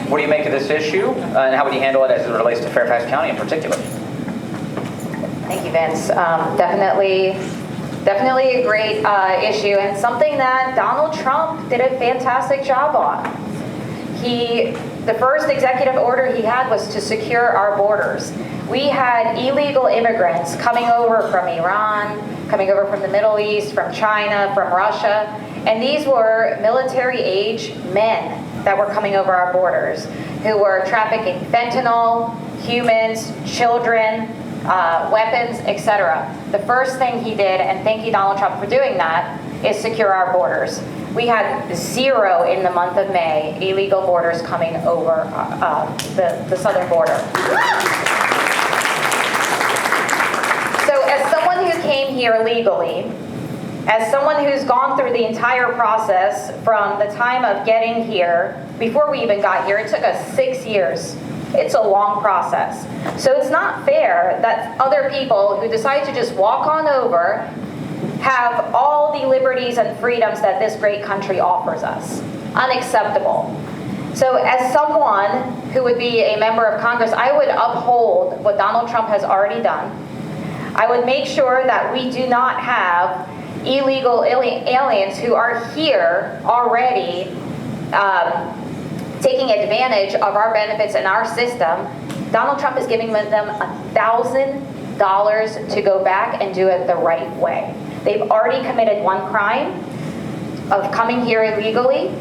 S4: what do you make of this issue, and how would you handle it as it relates to Fairfax County in particular?
S8: Thank you, Vince. Definitely a great issue, and something that Donald Trump did a fantastic job on. The first executive order he had was to secure our borders. We had illegal immigrants coming over from Iran, coming over from the Middle East, from China, from Russia, and these were military-age men that were coming over our borders who were trafficking fentanyl, humans, children, weapons, etc. The first thing he did, and thank you Donald Trump for doing that, is secure our borders. We had 0 in the month of May illegal borders coming over the southern border. So as someone who came here legally, as someone who's gone through the entire process from the time of getting here, before we even got here, it took us 6 years. It's a long process. So it's not fair that other people who decide to just walk on over have all the liberties and freedoms that this great country offers us. Unacceptable. So as someone who would be a member of Congress, I would uphold what Donald Trump has already done. I would make sure that we do not have illegal aliens who are here already taking advantage of our benefits and our system. Donald Trump is giving them $1,000 to go back and do it the right way. They've already committed one crime of coming here illegally.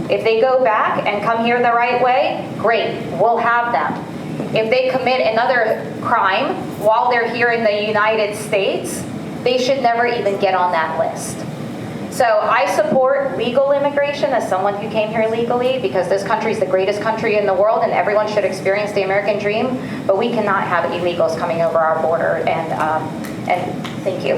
S8: If they go back and come here the right way, great, we'll have them. If they commit another crime while they're here in the United States, they should never even get on that list. So I support legal immigration as someone who came here legally because this country is the greatest country in the world and everyone should experience the American dream, but we cannot have illegals coming over our border, and thank you.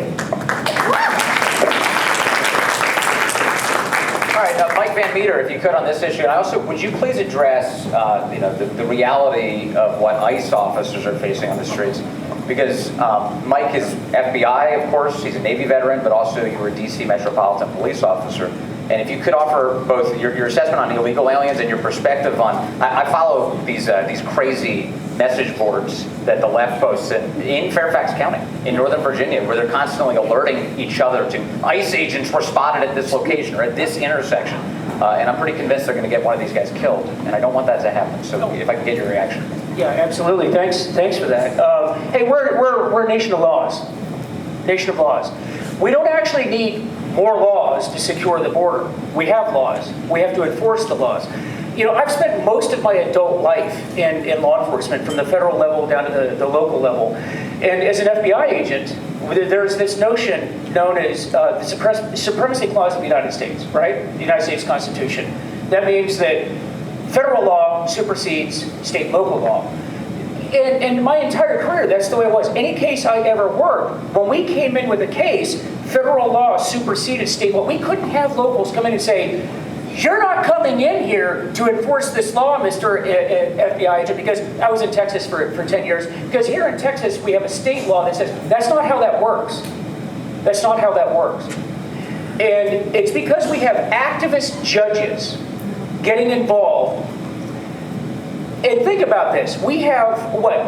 S4: All right, Mike Van Meter, if you could on this issue, and also, would you please address the reality of what ICE officers are facing on the streets? because Mike is FBI, of course, he's a Navy veteran, but also you were a DC Metropolitan Police officer. And if you could offer both your assessment on illegal aliens and your perspective on, I follow these crazy message boards that the left posts in Fairfax County, in Northern Virginia, where they're constantly alerting each other to ICE agents were spotted at this location or at this intersection. And I'm pretty convinced they're going to get one of these guys killed, and I don't want that to happen. So if I can get your reaction.
S6: Yeah, absolutely. Thanks for that. Hey, we're a nation of laws. Nation of laws. We don't actually need more laws to secure the border. We have laws. We have to enforce the laws. You know, I've spent most of my adult life in law enforcement, from the federal level down to the local level. And as an FBI agent, there's this notion known as the Supremacy Clause of the United States, right? The United States Constitution. That means that federal law supersedes state and local law. And my entire career, that's the way it was. Any case I ever worked, when we came in with a case, federal law superseded state law. We couldn't have locals come in and say, you're not coming in here to enforce this law, Mr. FBI agent, because I was in Texas for 10 years. Because here in Texas, we have a state law that says, that's not how that works. That's not how that works. And it's because we have activist judges getting involved. And think about this. We have,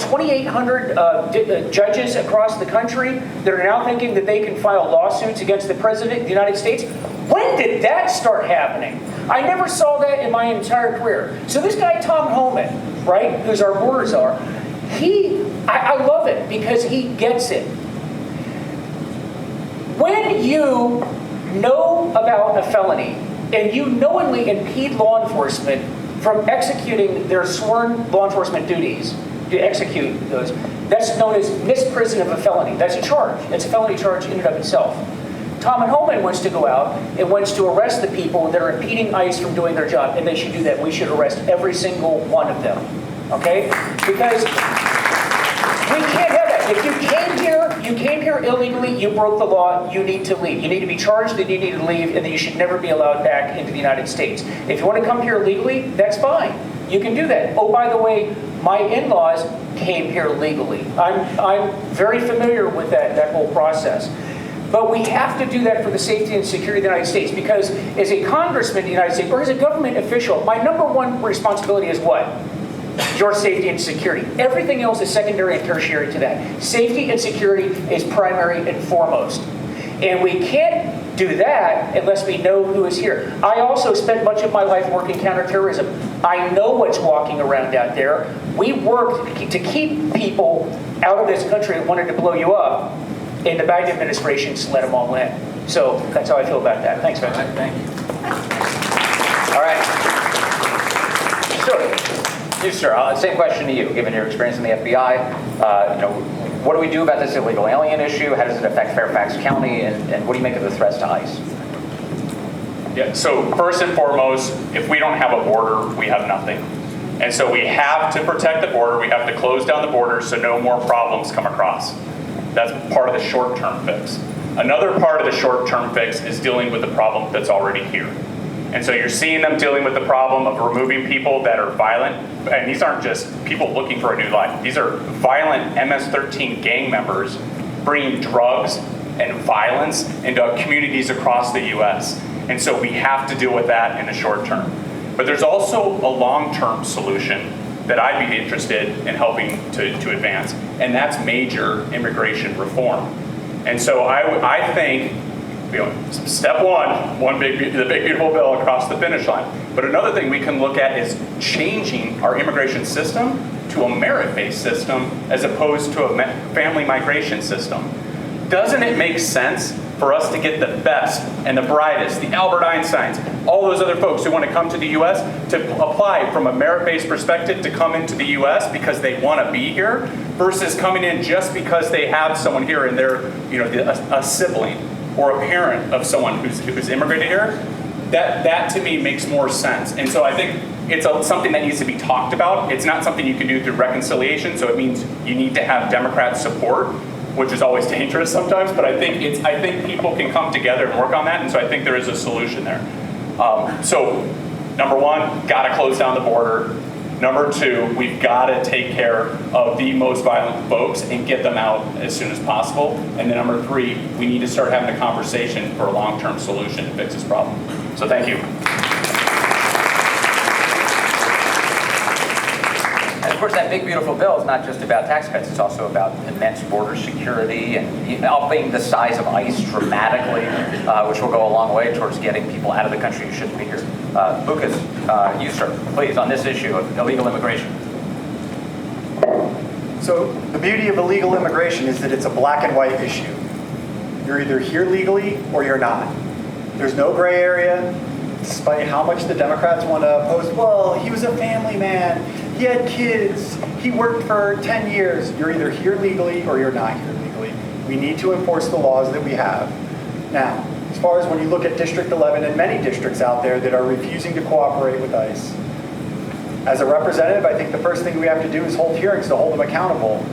S6: 2,800 judges across the country that are now thinking that they can file lawsuits against the President of the United States? When did that start happening? I never saw that in my entire career. So this guy, Tom Homan, right, who's our border czar, I love it because he gets it. When you know about a felony and you knowingly impede law enforcement from executing their sworn law enforcement duties to execute those, that's known as misprision of a felony. That's a charge. It's a felony charge in and of itself. Tom and Holman wants to go out and wants to arrest the people that are impeding ICE from doing their job, and they should do that. We should arrest every single one of them, okay? Because we can't have that. If you came here illegally, you broke the law, you need to leave. You need to be charged, and you need to leave, and then you should never be allowed back into the United States. If you want to come here legally, that's fine. You can do that. Oh, by the way, my in-laws came here legally. I'm very familiar with that whole process. But we have to do that for the safety and security of the United States, because as a congressman in the United States, or as a government official, my number one responsibility is what? Your safety and security. Everything else is secondary and tertiary to that. Safety and security is primary and foremost. And we can't do that unless we know who is here. I also spent much of my life working counterterrorism. I know what's walking around out there. We worked to keep people out of this country that wanted to blow you up. And the Biden administration just let them all in. So that's how I feel about that. Thanks, Vincent.
S4: Thank you. All right. Sure. You, sir. Same question to you. Given your experience in the FBI, what do we do about this illegal alien issue? How does it affect Fairfax County? And what do you make of the threats to ICE?
S9: Yeah, so first and foremost, if we don't have a border, we have nothing. And so we have to protect the border. We have to close down the border so no more problems come across. That's part of the short-term fix. Another part of the short-term fix is dealing with the problem that's already here. And so you're seeing them dealing with the problem of removing people that are violent. And these aren't just people looking for a new life. These are violent MS-13 gang members bringing drugs and violence into communities across the U.S. And so we have to deal with that in the short term. But there's also a long-term solution that I'd be interested in helping to advance, and that's major immigration reform. And so I think, step one, the big beautiful bill across the finish line. But another thing we can look at is changing our immigration system to a merit-based system as opposed to a family migration system. Doesn't it make sense for us to get the best and the brightest, the Albert Einsteins, all those other folks who want to come to the U.S. to apply from a merit-based perspective to come into the U.S. because they want to be here, versus coming in just because they have someone here and they're, a sibling or a parent of someone who's immigrated here? That to me makes more sense. And so I think it's something that needs to be talked about. It's not something you can do through reconciliation, so it means you need to have Democrat support, which is always dangerous sometimes, but I think people can come together and work on that, and so I think there is a solution there. So, number one, got to close down the border. Number two, we've got to take care of the most violent folks and get them out as soon as possible. And then number three, we need to start having a conversation for a long-term solution to fix this problem. So thank you.
S4: And of course, that big, beautiful bill is not just about tax cuts. It's also about immense border security and upping the size of ICE dramatically, which will go a long way towards getting people out of the country who shouldn't be here. Lucas, you, sir, please, on this issue of illegal immigration.
S7: So the beauty of illegal immigration is that it's a black and white issue. You're either here legally or you're not. There's no gray area, despite how much the Democrats want to post, well, he was a family man, he had kids, he worked for 10 years. You're either here legally or you're not here legally. We need to enforce the laws that we have. Now, as far as when you look at District 11 and many districts out there that are refusing to cooperate with ICE, as a representative, I think the first thing we have to do is hold hearings to hold them accountable.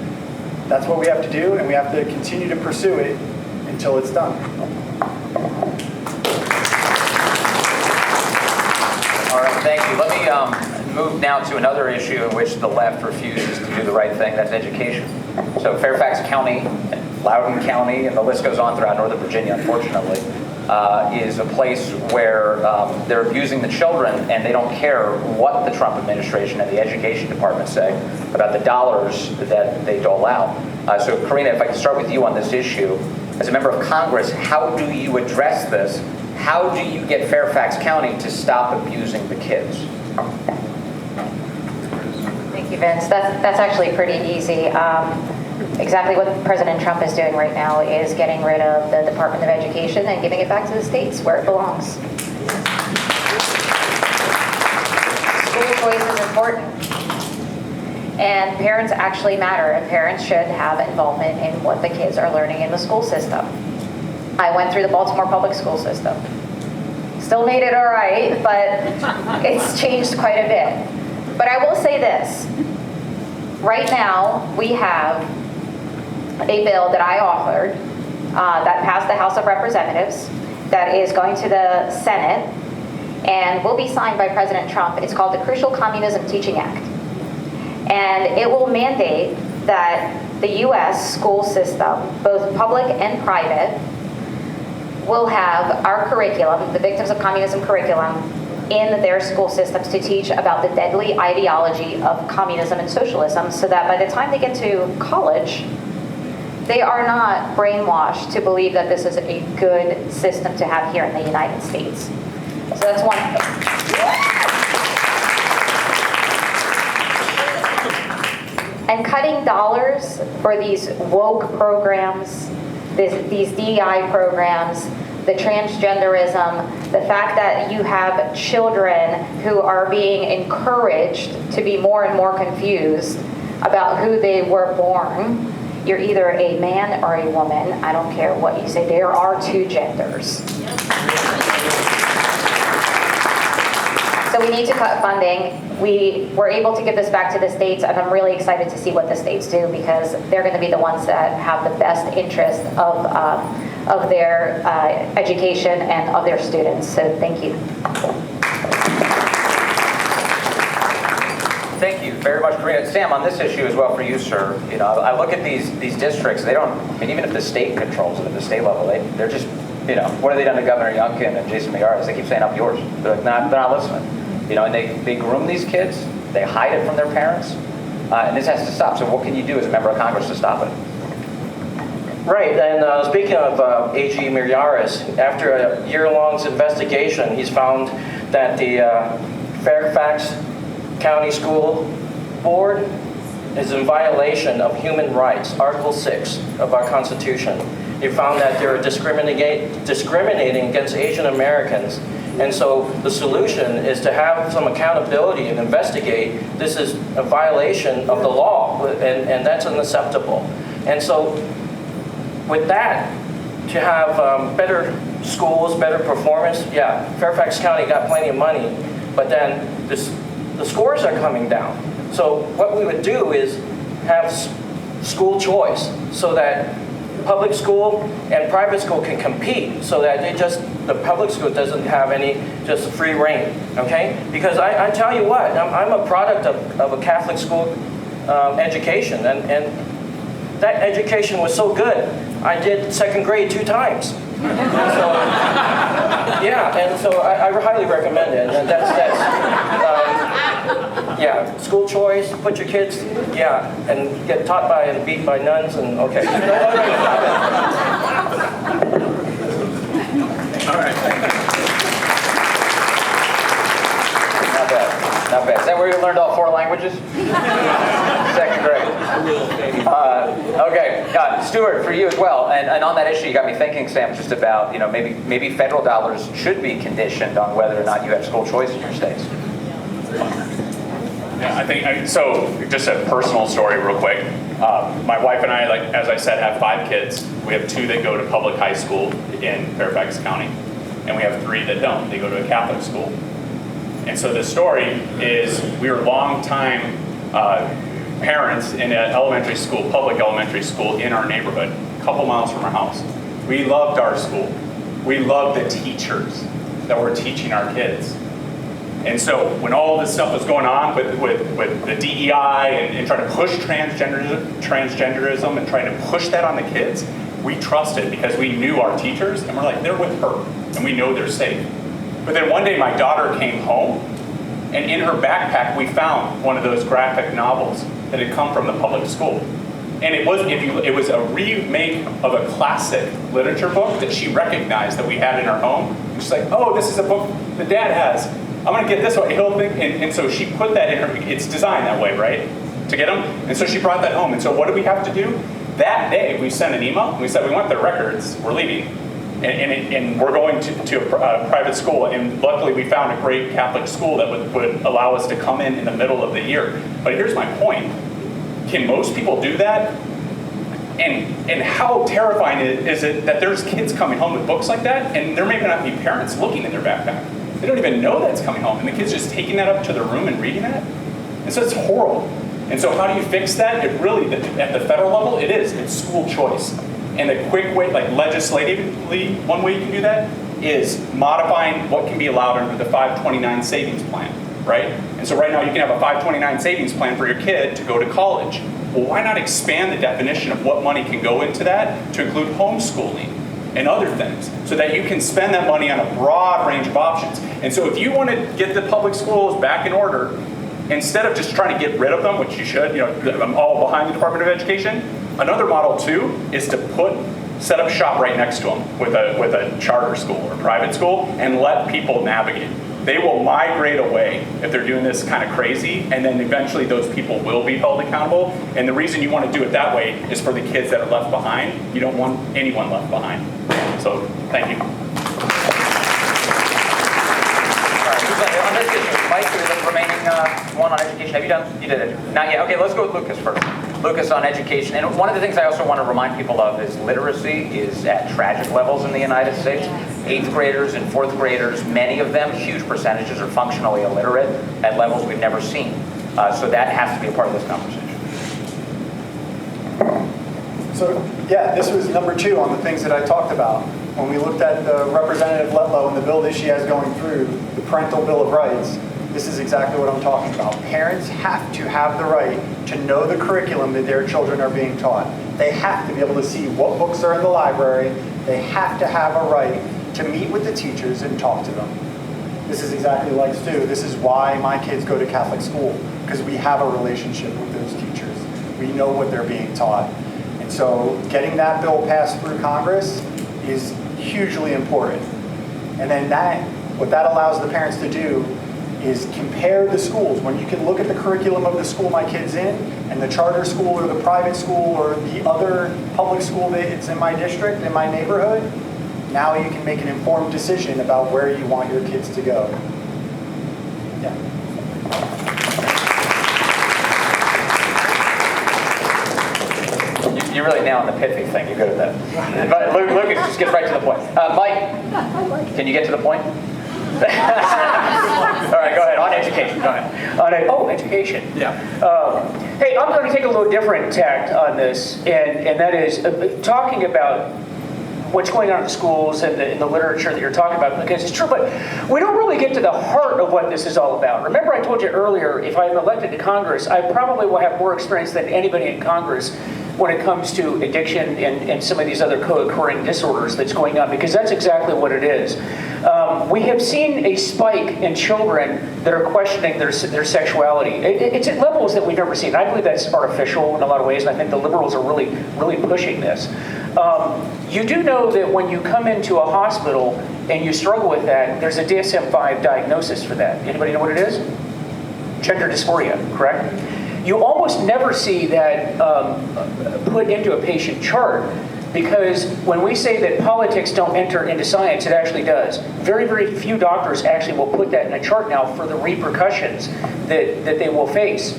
S7: That's what we have to do, and we have to continue to pursue it until it's done.
S4: All right, thank you. Let me move now to another issue in which the left refuses to do the right thing. That's education. So Fairfax County, and Loudoun County, and the list goes on throughout Northern Virginia, unfortunately, is a place where they're abusing the children, and they don't care what the Trump administration and the education department say about the dollars that they dole out. So Karina, if I can start with you on this issue. As a member of Congress, how do you address this? How do you get Fairfax County to stop abusing the kids?
S8: Thank you, Vince. That's actually pretty easy. Exactly what President Trump is doing right now is getting rid of the Department of Education and giving it back to the states where it belongs. School choice is important. And parents actually matter, and parents should have involvement in what the kids are learning in the school system. I went through the Baltimore public school system. Still made it all right, but it's changed quite a bit. But I will say this. Right now, we have a bill that I authored that passed the House of Representatives that is going to the Senate and will be signed by President Trump. It's called the Crucial Communism Teaching Act. And it will mandate that the U.S. school system, both public and private, will have our curriculum, the Victims of Communism curriculum, in their school systems to teach about the deadly ideology of communism and socialism so that by the time they get to college, they are not brainwashed to believe that this is a good system to have here in the United States. So that's one thing. And cutting dollars for these woke programs, these DEI programs, the transgenderism, the fact that you have children who are being encouraged to be more and more confused about who they were born. You're either a man or a woman. I don't care what you say. There are two genders. So we need to cut funding. We were able to give this back to the states, and I'm really excited to see what the states do because they're going to be the ones that have the best interest of their education and of their students. So thank you.
S4: Thank you very much, Karina. Sam, on this issue as well for you, sir, you know, I look at these districts, they don't, I mean, even if the state controls it at the state level, they're just, you know, what have they done to Governor Youngkin and Jason Miyares? They keep saying up yours. They're like, they're not listening. You know, and they groom these kids, they hide it from their parents, and this has to stop. So what can you do as a member of Congress to stop it?
S5: Right, and speaking of AG Miyares, after a year-long investigation, he's found that the Fairfax County School Board is in violation of human rights, Article 6 of our Constitution. They found that they're discriminating against Asian Americans. And so the solution is to have some accountability and investigate. This is a violation of the law, and that's unacceptable. And so with that, to have better schools, better performance, yeah, Fairfax County got plenty of money, but then the scores are coming down. So what we would do is have school choice so that public school and private school can compete so that the public school doesn't have any just free reign, okay? Because I tell you what, I'm a product of a Catholic school education, and that education was so good, I did second grade 2 times. And so I highly recommend it. And school choice, put your kids, and get taught by and beat by nuns, and okay.
S9: All right.
S4: Not bad. Is that where you learned all 4 languages? Second grade. Okay, Stewart, for you as well. And on that issue, you got me thinking, Sam, just about maybe federal dollars should be conditioned on whether or not you have school choice in your states.
S9: Yeah, I think so. Just a personal story, real quick. My wife and I, as I said, have 5 kids. We have 2 that go to public high school in Fairfax County, and we have 3 that don't. They go to a Catholic school. And so the story is we were long-time parents in an elementary school, public elementary school in our neighborhood, a couple miles from our house. We loved our school. We loved the teachers that were teaching our kids. And so when all this stuff was going on with the DEI and trying to push transgenderism and trying to push that on the kids, we trusted because we knew our teachers, and we're like, they're with her, and we know they're safe. But then one day my daughter came home, and in her backpack we found one of those graphic novels that had come from the public school. And it was a remake of a classic literature book that she recognized that we had in our home. And she's like, oh, this is a book that Dad has. I'm going to get this one. And so she put that in her, it's designed that way, right? To get them. And so she brought that home. And so what did we have to do? That day we sent an email. We said, we want the records. We're leaving. And we're going to a private school, and luckily we found a great Catholic school that would allow us to come in the middle of the year. But here's my point. Can most people do that? And how terrifying is it that there's kids coming home with books like that, and there may not be parents looking in their backpack. They don't even know that's coming home, and the kid's just taking that up to their room and reading that? And so it's horrible. And so how do you fix that? It really, at the federal level, it's school choice. And the quick way, like legislatively, one way you can do that is modifying what can be allowed under the 529 savings plan, right? And so right now you can have a 529 savings plan for your kid to go to college. Well, why not expand the definition of what money can go into that to include homeschooling and other things so that you can spend that money on a broad range of options. And so if you want to get the public schools back in order, instead of just trying to get rid of them, which you should, I'm all behind the Department of Education, another model too is to set up shop right next to them with a charter school or private school and let people navigate. They will migrate away if they're doing this kind of crazy, and then eventually those people will be held accountable. And the reason you want to do it that way is for the kids that are left behind. You don't want anyone left behind. So, thank you.
S4: On this issue, Mike, there's the remaining one on education. Have you done? You did it. Not yet. Okay, let's go with Lucas first. Lucas on education. And one of the things I also want to remind people of is literacy is at tragic levels in the United States. 8th graders and 4th graders, many of them, huge percentages, are functionally illiterate at levels we've never seen. So that has to be a part of this conversation.
S7: So, this was number 2 on the things that I talked about. When we looked at the Representative Letlow and the bill that she has going through, the Parental Bill of Rights, this is exactly what I'm talking about. Parents have to have the right to know the curriculum that their children are being taught. They have to be able to see what books are in the library. They have to have a right to meet with the teachers and talk to them. This is exactly like Stu. This is why my kids go to Catholic school, because we have a relationship with those teachers. We know what they're being taught. And so getting that bill passed through Congress is hugely important. And then what that allows the parents to do is compare the schools. When you can look at the curriculum of the school my kid's in, and the charter school or the private school or the other public school that's in my district, in my neighborhood, now you can make an informed decision about where you want your kids to go. Yeah.
S4: You're really nailing the pithy thing. You're good at that. But Lucas just gets right to the point. Mike, can you get to the point? All right, go ahead, on education, go ahead.
S6: Education.
S9: Yeah.
S6: Hey, I'm going to take a little different tact on this, and that is talking about what's going on in the schools and the literature that you're talking about, because it's true, but we don't really get to the heart of what this is all about. Remember I told you earlier, if I'm elected to Congress, I probably will have more experience than anybody in Congress when it comes to addiction and some of these other co-occurring disorders that's going on, because that's exactly what it is. We have seen a spike in children that are questioning their sexuality. It's at levels that we've never seen. I believe that's artificial in a lot of ways, and I think the liberals are really pushing this. You do know that when you come into a hospital and you struggle with that, there's a DSM-5 diagnosis for that. Anybody know what it is? Gender dysphoria, correct? You almost never see that put into a patient chart, because when we say that politics don't enter into science, it actually does. Very, very few doctors actually will put that in a chart now for the repercussions that they will face.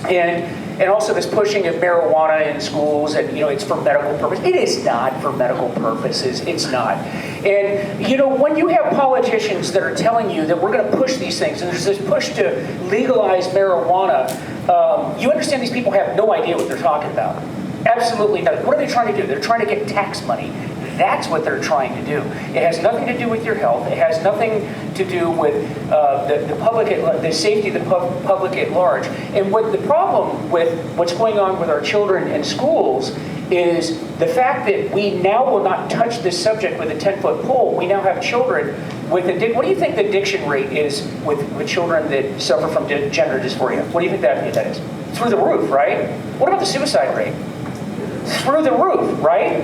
S6: And also this pushing of marijuana in schools, and it's for medical purposes. It is not for medical purposes. It's not. And when you have politicians that are telling you that we're going to push these things, and there's this push to legalize marijuana, you understand these people have no idea what they're talking about. Absolutely nothing. What are they trying to do? They're trying to get tax money. That's what they're trying to do. It has nothing to do with your health. It has nothing to do with the safety of the public at large. And what the problem with what's going on with our children in schools is the fact that we now will not touch this subject with a 10-foot pole. We now have children with what do you think the addiction rate is with children that suffer from gender dysphoria? What do you think that is? Through the roof, right? What about the suicide rate? Through the roof, right?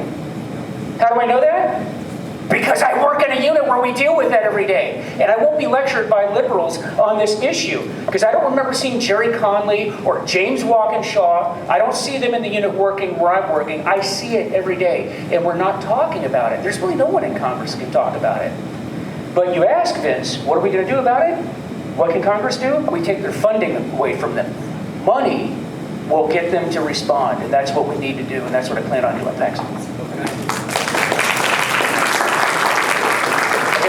S6: How do I know that? Because I work in a unit where we deal with that every day. And I won't be lectured by liberals on this issue, because I don't remember seeing Jerry Conley or James Walkinshaw. I don't see them in the unit working where I'm working. I see it every day, and we're not talking about it. There's really no one in Congress who can talk about it. But you ask Vince, what are we going to do about it? What can Congress do? We take their funding away from them. Money will get them to respond, and that's what we need to do, and that's what I plan on doing. Thanks.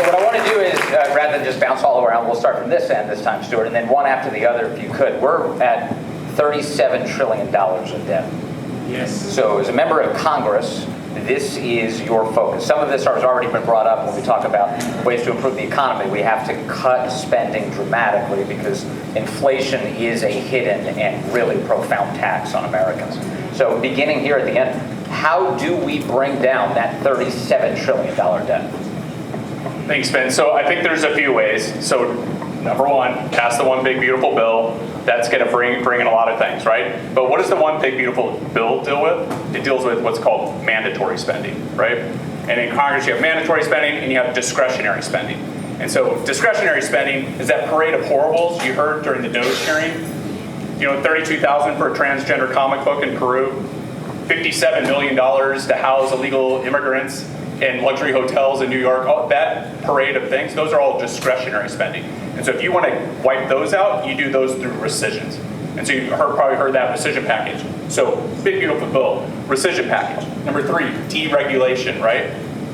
S4: What I want to do is, rather than just bounce all around, we'll start from this end this time, Stewart, and then one after the other if you could. We're at $37 trillion in debt.
S9: Yes.
S4: So as a member of Congress, this is your focus. Some of this has already been brought up when we talk about ways to improve the economy. We have to cut spending dramatically because inflation is a hidden and really profound tax on Americans. So beginning here at the end, how do we bring down that $37 trillion debt?
S9: Thanks, Ben. So I think there's a few ways. So number one, pass the one big beautiful bill. That's going to bring in a lot of things, right? But what does the one big beautiful bill deal with? It deals with what's called mandatory spending, right? And in Congress, you have mandatory spending and you have discretionary spending. And so discretionary spending is that parade of horribles you heard during the Doge hearing. $32,000 for a transgender comic book in Peru, $57 million to house illegal immigrants in luxury hotels in New York. All that parade of things, those are all discretionary spending. And so if you want to wipe those out, you do those through rescissions. And so you probably heard that rescission package. So big beautiful bill, rescission package. Number three, deregulation, right?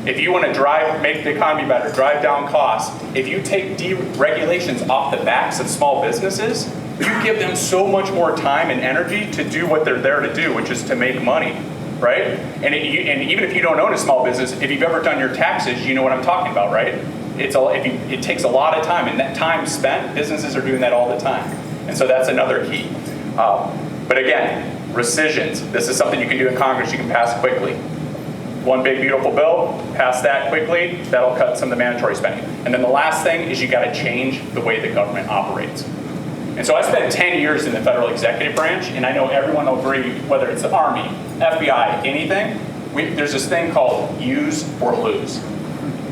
S9: If you want to make the economy better, drive down costs, if you take deregulations off the backs of small businesses, you give them so much more time and energy to do what they're there to do, which is to make money, right? And even if you don't own a small business, if you've ever done your taxes, you know what I'm talking about, right? It takes a lot of time, and that time spent, businesses are doing that all the time. And so that's another key. But again, rescissions. This is something you can do in Congress. You can pass quickly. One big beautiful bill, pass that quickly. That'll cut some of the mandatory spending. And then the last thing is you got to change the way the government operates. And so I spent 10 years in the federal executive branch, and I know everyone will agree, whether it's the Army, FBI, anything, there's this thing called use or lose.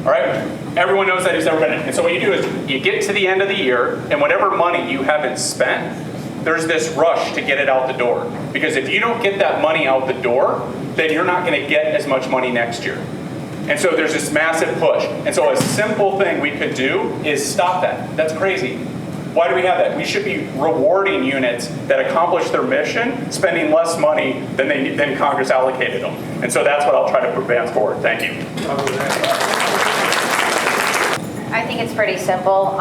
S9: All right? Everyone knows that who's ever been in. And so what you do is you get to the end of the year, and whatever money you haven't spent, there's this rush to get it out the door. Because if you don't get that money out the door, then you're not going to get as much money next year. And so there's this massive push. And so a simple thing we could do is stop that. That's crazy. Why do we have that? We should be rewarding units that accomplish their mission, spending less money than Congress allocated them. And so that's what I'll try to advance forward. Thank you.
S8: I think think it's pretty simple.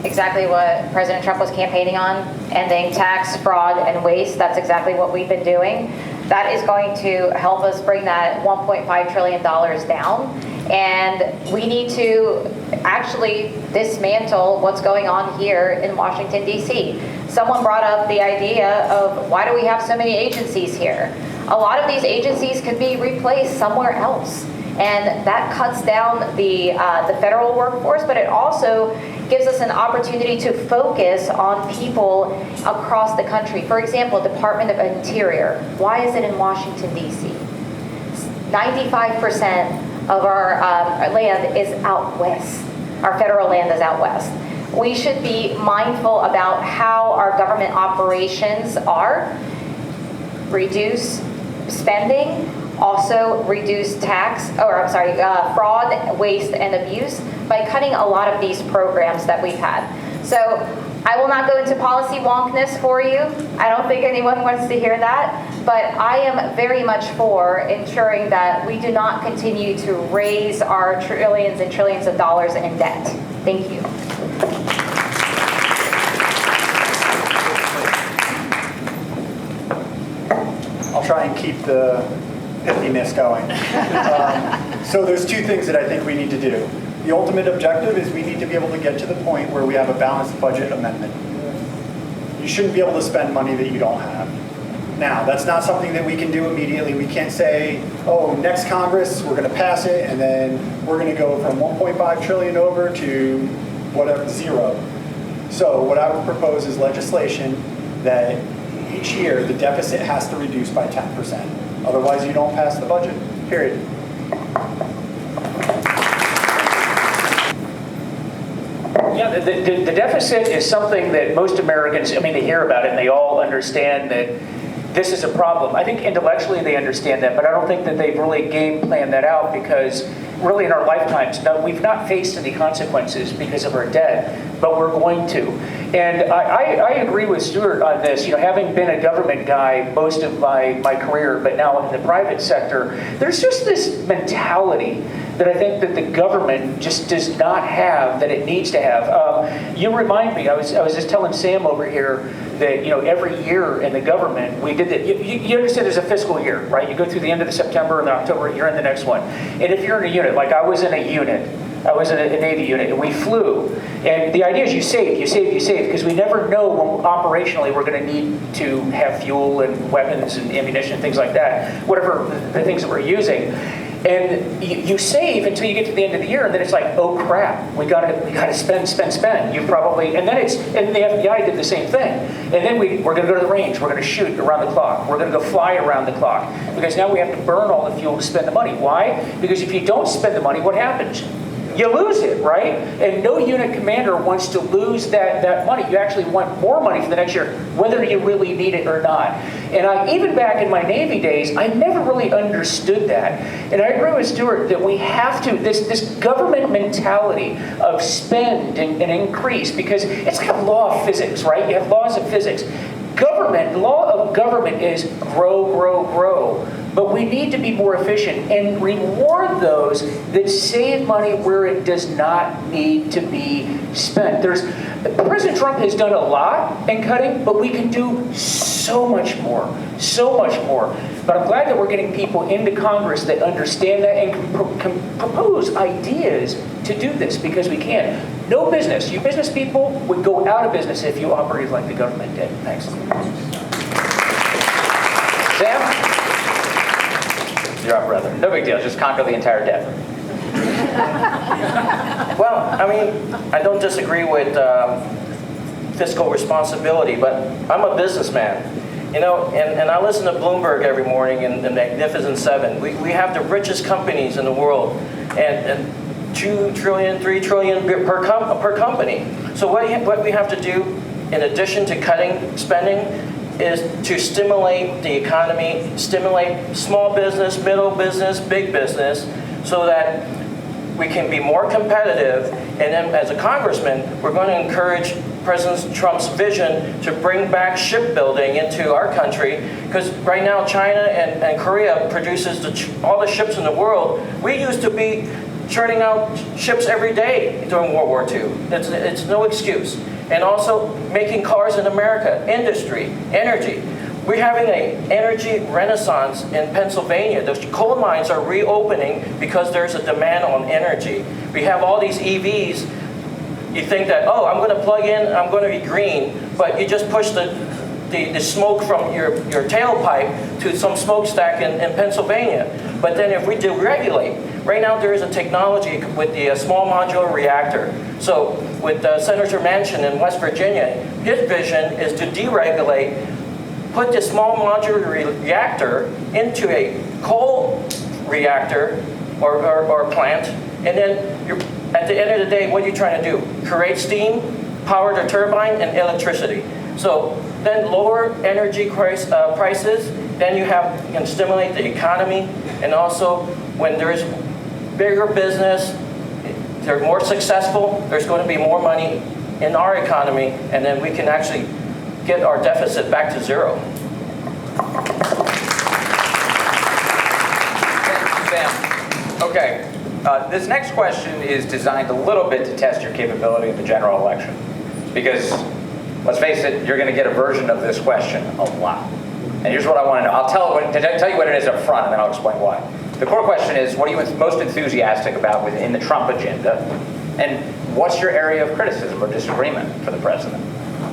S8: Exactly what President Trump was campaigning on, ending tax, fraud, and waste. That's exactly what we've been doing. That is going to help us bring that $1.5 trillion down. And we need to actually dismantle what's going on here in Washington, D.C. Someone brought up the idea of why do we have so many agencies here? A lot of these agencies could be replaced somewhere else. And that cuts down the federal workforce, but it also gives us an opportunity to focus on people across the country. For example, Department of Interior. Why is it in Washington, D.C.? 95% of our land is out west. Our federal land is out west. We should be mindful about how our government operations are. Reduce spending, also reduce fraud, waste, and abuse by cutting a lot of these programs that we've had. So I will not go into policy wonkness for you. I don't think anyone wants to hear that, but I am very much for ensuring that we do not continue to raise our trillions and trillions of dollars in debt. Thank you.
S7: I'll try and keep the pithiness going. So there's two things that I think we need to do. The ultimate objective is we need to be able to get to the point where we have a balanced budget amendment. You shouldn't be able to spend money that you don't have. Now, that's not something that we can do immediately. We can't say, oh, next Congress, we're going to pass it, and then we're going to go from 1.5 trillion over to whatever, 0. So what I would propose is legislation that each year the deficit has to reduce by 10%. Otherwise, you don't pass the budget, period.
S6: Yeah, the deficit is something that most Americans, they hear about it and they all understand that this is a problem. I think intellectually they understand that, but I don't think that they've really game planned that out because really in our lifetimes, no, we've not faced any consequences because of our debt, but we're going to. And I agree with Stewart on this. Having been a government guy most of my career, but now in the private sector, there's just this mentality that I think that the government just does not have that it needs to have. You remind me, I was just telling Sam over here that every year in the government we did that. You understand there's a fiscal year, right? You go through the end of the September and the October, you're in the next one. And if you're in a unit, like I was in a unit, I was in a Navy unit, and we flew. And the idea is you save, because we never know when operationally we're going to need to have fuel and weapons and ammunition and things like that, whatever the things that we're using. And you save until you get to the end of the year, and then it's like, oh crap, we got to spend. You probably, and the FBI did the same thing. And then we're going to go to the range. We're going to shoot around the clock. We're going to go fly around the clock because now we have to burn all the fuel to spend the money. Why? Because if you don't spend the money, what happens? You lose it, right? And no unit commander wants to lose that money. You actually want more money for the next year, whether you really need it or not. And even back in my Navy days, I never really understood that. And I agree with Stewart that we have to, this government mentality of spend and increase, because it's like a law of physics, right? You have laws of physics. The law of government is grow, grow, grow. But we need to be more efficient and reward those that save money where it does not need to be spent. President Trump has done a lot in cutting, but we can do so much more. But I'm glad that we're getting people into Congress that understand that and can propose ideas to do this, because we can. No business. You business people would go out of business if you operated like the government did. Thanks.
S4: Sam? You're up, brother. No big deal. Just conquer the entire debt.
S5: Well, I don't disagree with fiscal responsibility, but I'm a businessman. And I listen to Bloomberg every morning and the Magnificent Seven. We have the richest companies in the world, and 2 trillion, 3 trillion per company. So what we have to do, in addition to cutting spending, is to stimulate the economy, stimulate small business, middle business, big business, so that we can be more competitive. And then as a congressman, we're going to encourage President Trump's vision to bring back shipbuilding into our country, because right now China and Korea produces all the ships in the world. We used to be churning out ships every day during World War II. It's no excuse. And also making cars in America, industry, energy. We're having an energy renaissance in Pennsylvania. The coal mines are reopening because there's a demand on energy. We have all these EVs. You think that, oh, I'm going to plug in, I'm going to be green, but you just push the smoke from your tailpipe to some smokestack in Pennsylvania. But then if we deregulate, right now there is a technology with the small modular reactor. So with Senator Manchin in West Virginia, his vision is to deregulate, put the small modular reactor into a coal reactor or plant, and then at the end of the day, what are you trying to do? Create steam, power the turbine, and electricity. So then lower energy prices, then you can stimulate the economy, and also when there's bigger business, they're more successful, there's going to be more money in our economy, and then we can actually get our deficit back to zero.
S4: Thank you, Sam. Okay, this next question is designed a little bit to test your capability in the general election. Because, let's face it, you're going to get a version of this question a lot. And here's what I want to know. I'll tell you what it is up front, and then I'll explain why. The core question is, what are you most enthusiastic about within the Trump agenda? And what's your area of criticism or disagreement for the president,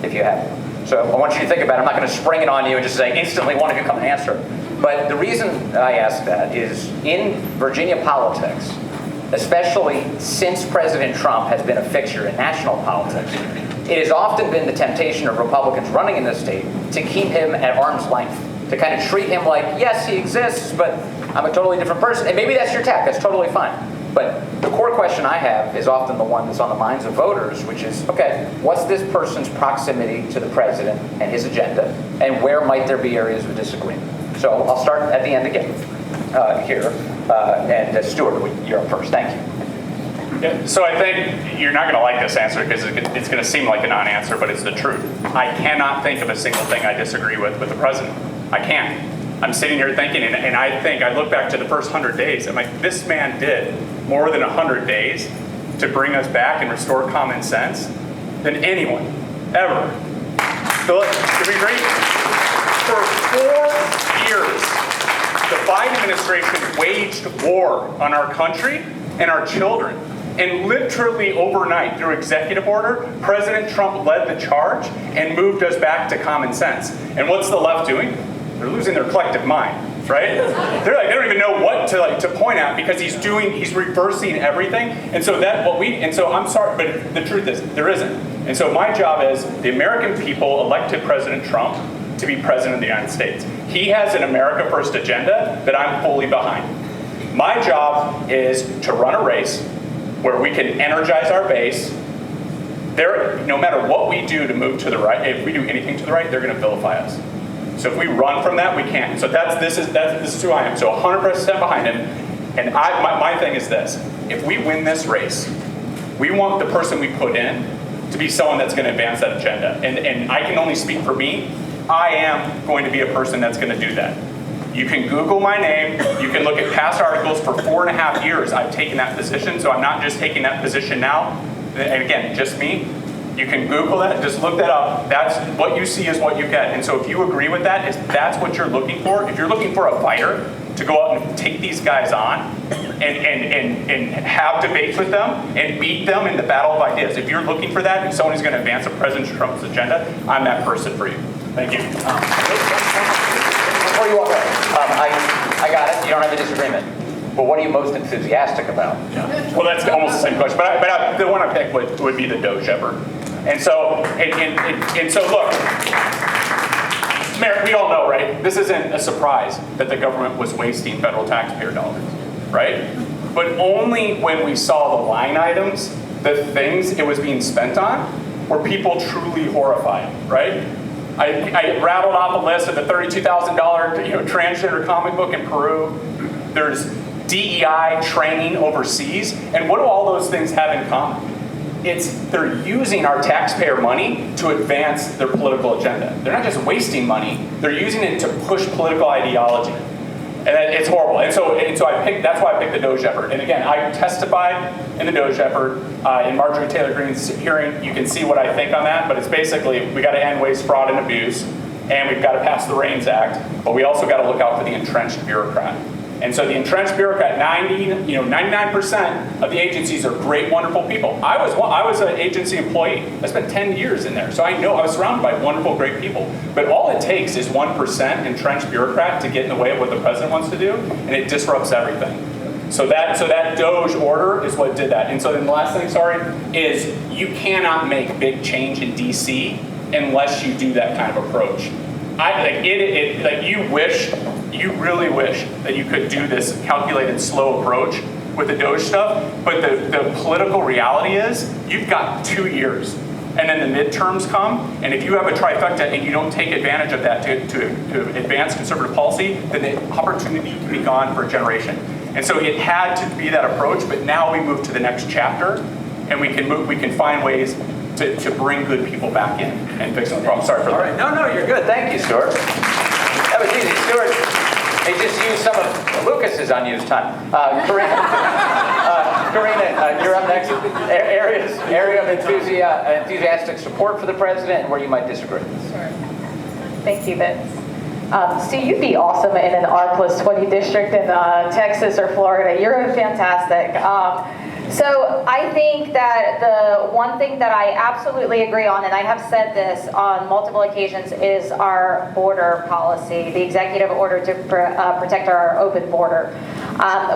S4: if you have it? So I want you to think about it. I'm not going to spring it on you and just say, instantly, one of you come and answer. But the reason I ask that is, in Virginia politics, especially since President Trump has been a fixture in national politics, it has often been the temptation of Republicans running in this state to keep him at arm's length, to kind of treat him like, yes, he exists, but I'm a totally different person. And maybe that's your tack. That's totally fine. But the core question I have is often the one that's on the minds of voters, which is, okay, what's this person's proximity to the president and his agenda, and where might there be areas of disagreement? So I'll start at the end again here. And Stewart, you're up first. Thank you.
S9: Yeah, so I think you're not going to like this answer because it's going to seem like a non-answer, but it's the truth. I cannot think of a single thing I disagree with the president. I can't. I'm sitting here thinking, and I look back to the first 100 days, I'm like, this man did more than 100 days to bring us back and restore common sense than anyone ever. So look, to be great, for 4 years, the Biden administration waged war on our country and our children. And literally overnight, through executive order, President Trump led the charge and moved us back to common sense. And what's the left doing? They're losing their collective mind, right? They're like, they don't even know what to point at because he's reversing everything. And so I'm sorry, but the truth is, there isn't. And so my job is, the American people elected President Trump to be president of the United States. He has an America First agenda that I'm fully behind. My job is to run a race where we can energize our base. No matter what we do to move to the right, if we do anything to the right, they're going to vilify us. So if we run from that, we can't. So this is who I am. So 100% behind him. And my thing is this: if we win this race, we want the person we put in to be someone that's going to advance that agenda. And I can only speak for me. I am going to be a person that's going to do that. You can Google my name. You can look at past articles. For 4.5 years, I've taken that position. So I'm not just taking that position now. And again, just me. You can Google that. Just look that up. That's what you see is what you get. And so if you agree with that, if that's what you're looking for, if you're looking for a fighter to go out and take these guys on and have debates with them and beat them in the battle of ideas, if you're looking for that and someone who's going to advance President Trump's agenda, I'm that person for you. Thank you.
S4: Before you walk away, I got it. You don't have a disagreement. But what are you most enthusiastic about?
S9: Well, that's almost the same question. But the one I picked would be the Doge effort. And so look, Mayor, we all know, right? This isn't a surprise that the government was wasting federal taxpayer dollars, right? But only when we saw the line items, the things it was being spent on, were people truly horrified, right? I rattled off a list of the $32,000 transgender comic book in Peru. There's DEI training overseas. And what do all those things have in common? They're using our taxpayer money to advance their political agenda. They're not just wasting money, they're using it to push political ideology. it's horrible. And so that's why I picked the Doge effort. And again, I testified in the Doge effort in Marjorie Taylor Greene's hearing. You can see what I think on that, but it's basically we got to end waste, fraud, and abuse, and we've got to pass the REINS Act, but we also got to look out for the entrenched bureaucrat. And so the entrenched bureaucrat, 99% of the agencies are great, wonderful people. I was an agency employee. I spent 10 years in there, so I know I was surrounded by wonderful, great people. But all it takes is 1% entrenched bureaucrat to get in the way of what the president wants to do, and it disrupts everything. So that Doge order is what did that. And so then the last thing, is you cannot make big change in DC unless you do that kind of approach. You really wish that you could do this calculated, slow approach with the Doge stuff, but the political reality is you've got 2 years, and then the midterms come, and if you have a trifecta and you don't take advantage of that to advance conservative policy, then the opportunity can be gone for a generation. And so it had to be that approach, but now we move to the next chapter, and we can find ways to bring good people back in and fix the problem. Sorry for that.
S4: All right. No, you're good. Thank you, Stewart. That was easy. Stewart, they just used some of Lucas's unused time. Karina, you're up next. Area of enthusiastic support for the president and where you might disagree.
S8: Sure. Thank you, Vince. Stu, you'd be awesome in an R+20 district in Texas or Florida. You're fantastic. So I think that the one thing that I absolutely agree on, and I have said this on multiple occasions, is our border policy, the executive order to protect our open border.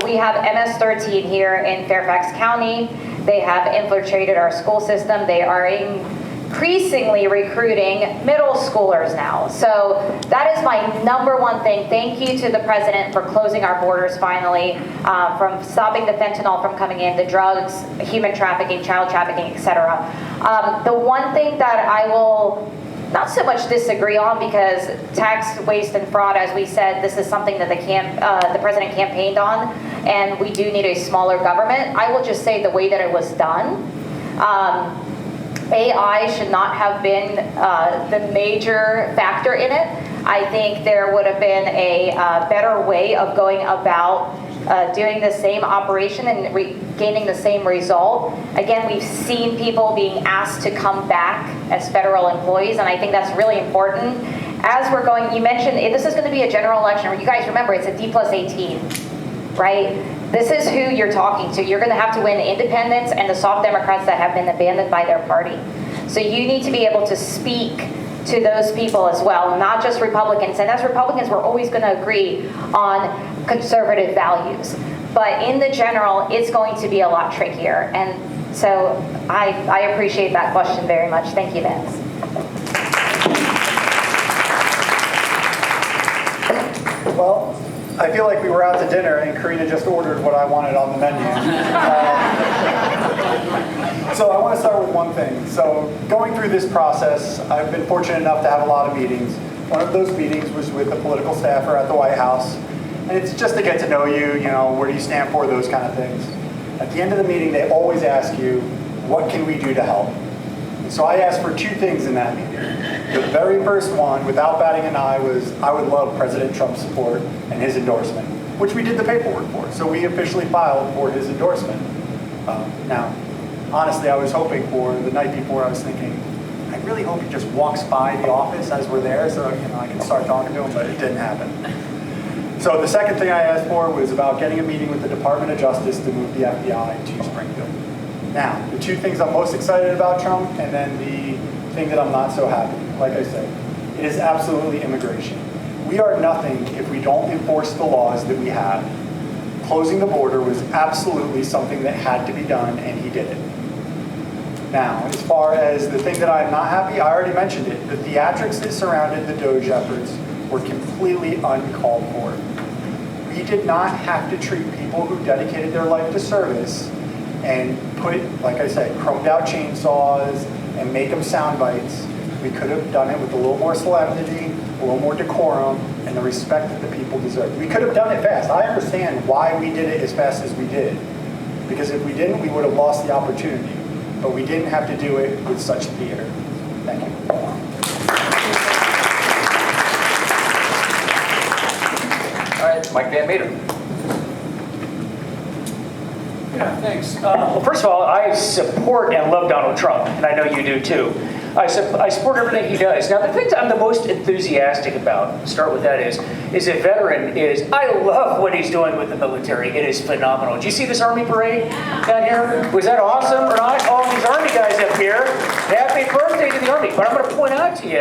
S8: We have MS-13 here in Fairfax County. They have infiltrated our school system. They are increasingly recruiting middle schoolers now. So that is my number one thing. Thank you to the president for closing our borders finally, from stopping the fentanyl from coming in, the drugs, human trafficking, child trafficking, etc. The one thing that I will not so much disagree on, because tax, waste, and fraud, as we said, this is something that the president campaigned on, and we do need a smaller government. I will just say the way that it was done, AI should not have been the major factor in it. I think there would have been a better way of going about doing the same operation and gaining the same result. Again, we've seen people being asked to come back as federal employees, and I think that's really important. As we're going, you mentioned this is going to be a general election. You guys remember it's a D+18, right? This is who you're talking to. You're going to have to win independents and the soft Democrats that have been abandoned by their party. So you need to be able to speak to those people as well, not just Republicans. And as Republicans, we're always going to agree on conservative values. But in the general, it's going to be a lot trickier. And so I appreciate that question very much. Thank you, Vince.
S7: Well, I feel like we were out to dinner and Karina just ordered what I wanted on the menu. So I want to start with one thing. So going through this process, I've been fortunate enough to have a lot of meetings. One of those meetings was with the political staffer at the White House. And it's just to get to know you, where do you stand for, those kind of things. At the end of the meeting, they always ask you, what can we do to help? And so I asked for two things in that meeting. The very first one, without batting an eye, was I would love President Trump's support and his endorsement, which we did the paperwork for. So we officially filed for his endorsement. Now, honestly, I was hoping for, the night before, I was thinking, I really hope he just walks by the office as we're there so I can start talking to him, but it didn't happen. So the second thing I asked for was about getting a meeting with the Department of Justice to move the FBI to Springfield. Now, the two things I'm most excited about Trump, and then the thing that I'm not so happy. Like I said, it is absolutely immigration. We are nothing if we don't enforce the laws that we have. Closing the border was absolutely something that had to be done, and he did it. Now, as far as the thing that I'm not happy, I already mentioned it. The theatrics that surrounded the Doge efforts were completely uncalled for. We did not have to treat people who dedicated their life to service and put, like I said, chromed out chainsaws and make them sound bites. We could have done it with a little more solemnity, a little more decorum, and the respect that the people deserve. We could have done it fast. I understand why we did it as fast as we did. Because if we didn't, we would have lost the opportunity. But we didn't have to do it with such theater. Thank you.
S4: All right, President Mike Van Meter.
S6: Yeah, thanks. Well, first of all, I support and love Donald Trump, and I know you do too. I support everything he does. Now, the things I'm the most enthusiastic about, start with that, is a veteran, I love what he's doing with the military. It is phenomenal. Did you see this Army parade down here? Was that awesome or not? All these Army guys up here. Happy birthday to the Army. But I'm going to point out to you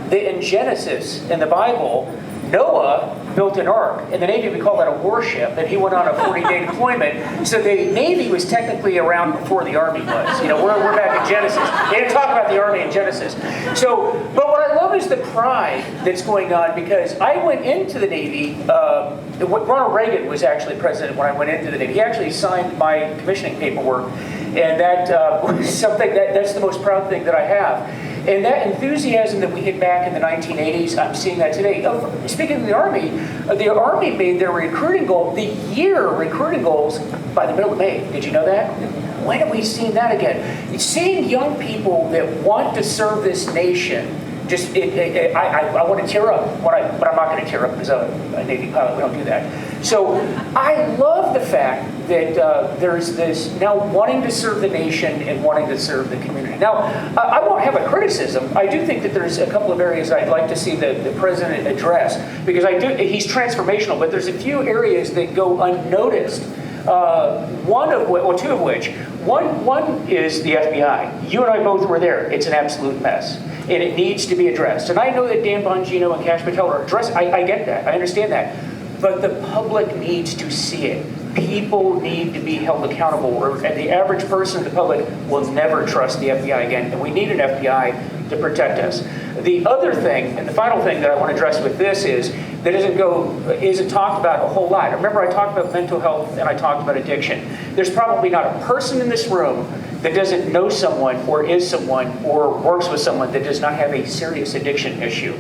S6: that in Genesis, in the Bible, Noah built an ark. In the Navy, we call that a warship, and he went on a 40-day deployment. So the Navy was technically around before the Army was. You know, we're back in Genesis. They didn't talk about the Army in Genesis. So, but what I love is the pride that's going on, because I went into the Navy, Ronald Reagan was actually president when I went into the Navy. He actually signed my commissioning paperwork, and that was something that's the most proud thing that I have. And that enthusiasm that we had back in the 1980s, I'm seeing that today. Speaking of the Army made their recruiting goal, the year recruiting goals, by the middle of May. Did you know that? When have we seen that again? Seeing young people that want to serve this nation, I want to tear up, but I'm not going to tear up because I'm a Navy pilot. We don't do that. So I love the fact that there's this now wanting to serve the nation and wanting to serve the community. Now, I won't have a criticism. I do think that there's a couple of areas I'd like to see the president address, because he's transformational, but there's a few areas that go unnoticed. Two of which. One is the FBI. You and I both were there. It's an absolute mess, and it needs to be addressed. And I know that Dan Bongino and Kash Patel are addressed. I get that. I understand that. But the public needs to see it. People need to be held accountable, and the average person in the public will never trust the FBI again, and we need an FBI to protect us. The other thing, and the final thing that I want to address with this is, that isn't talked about a whole lot. Remember, I talked about mental health and I talked about addiction. There's probably not a person in this room that doesn't know someone or is someone or works with someone that does not have a serious addiction issue.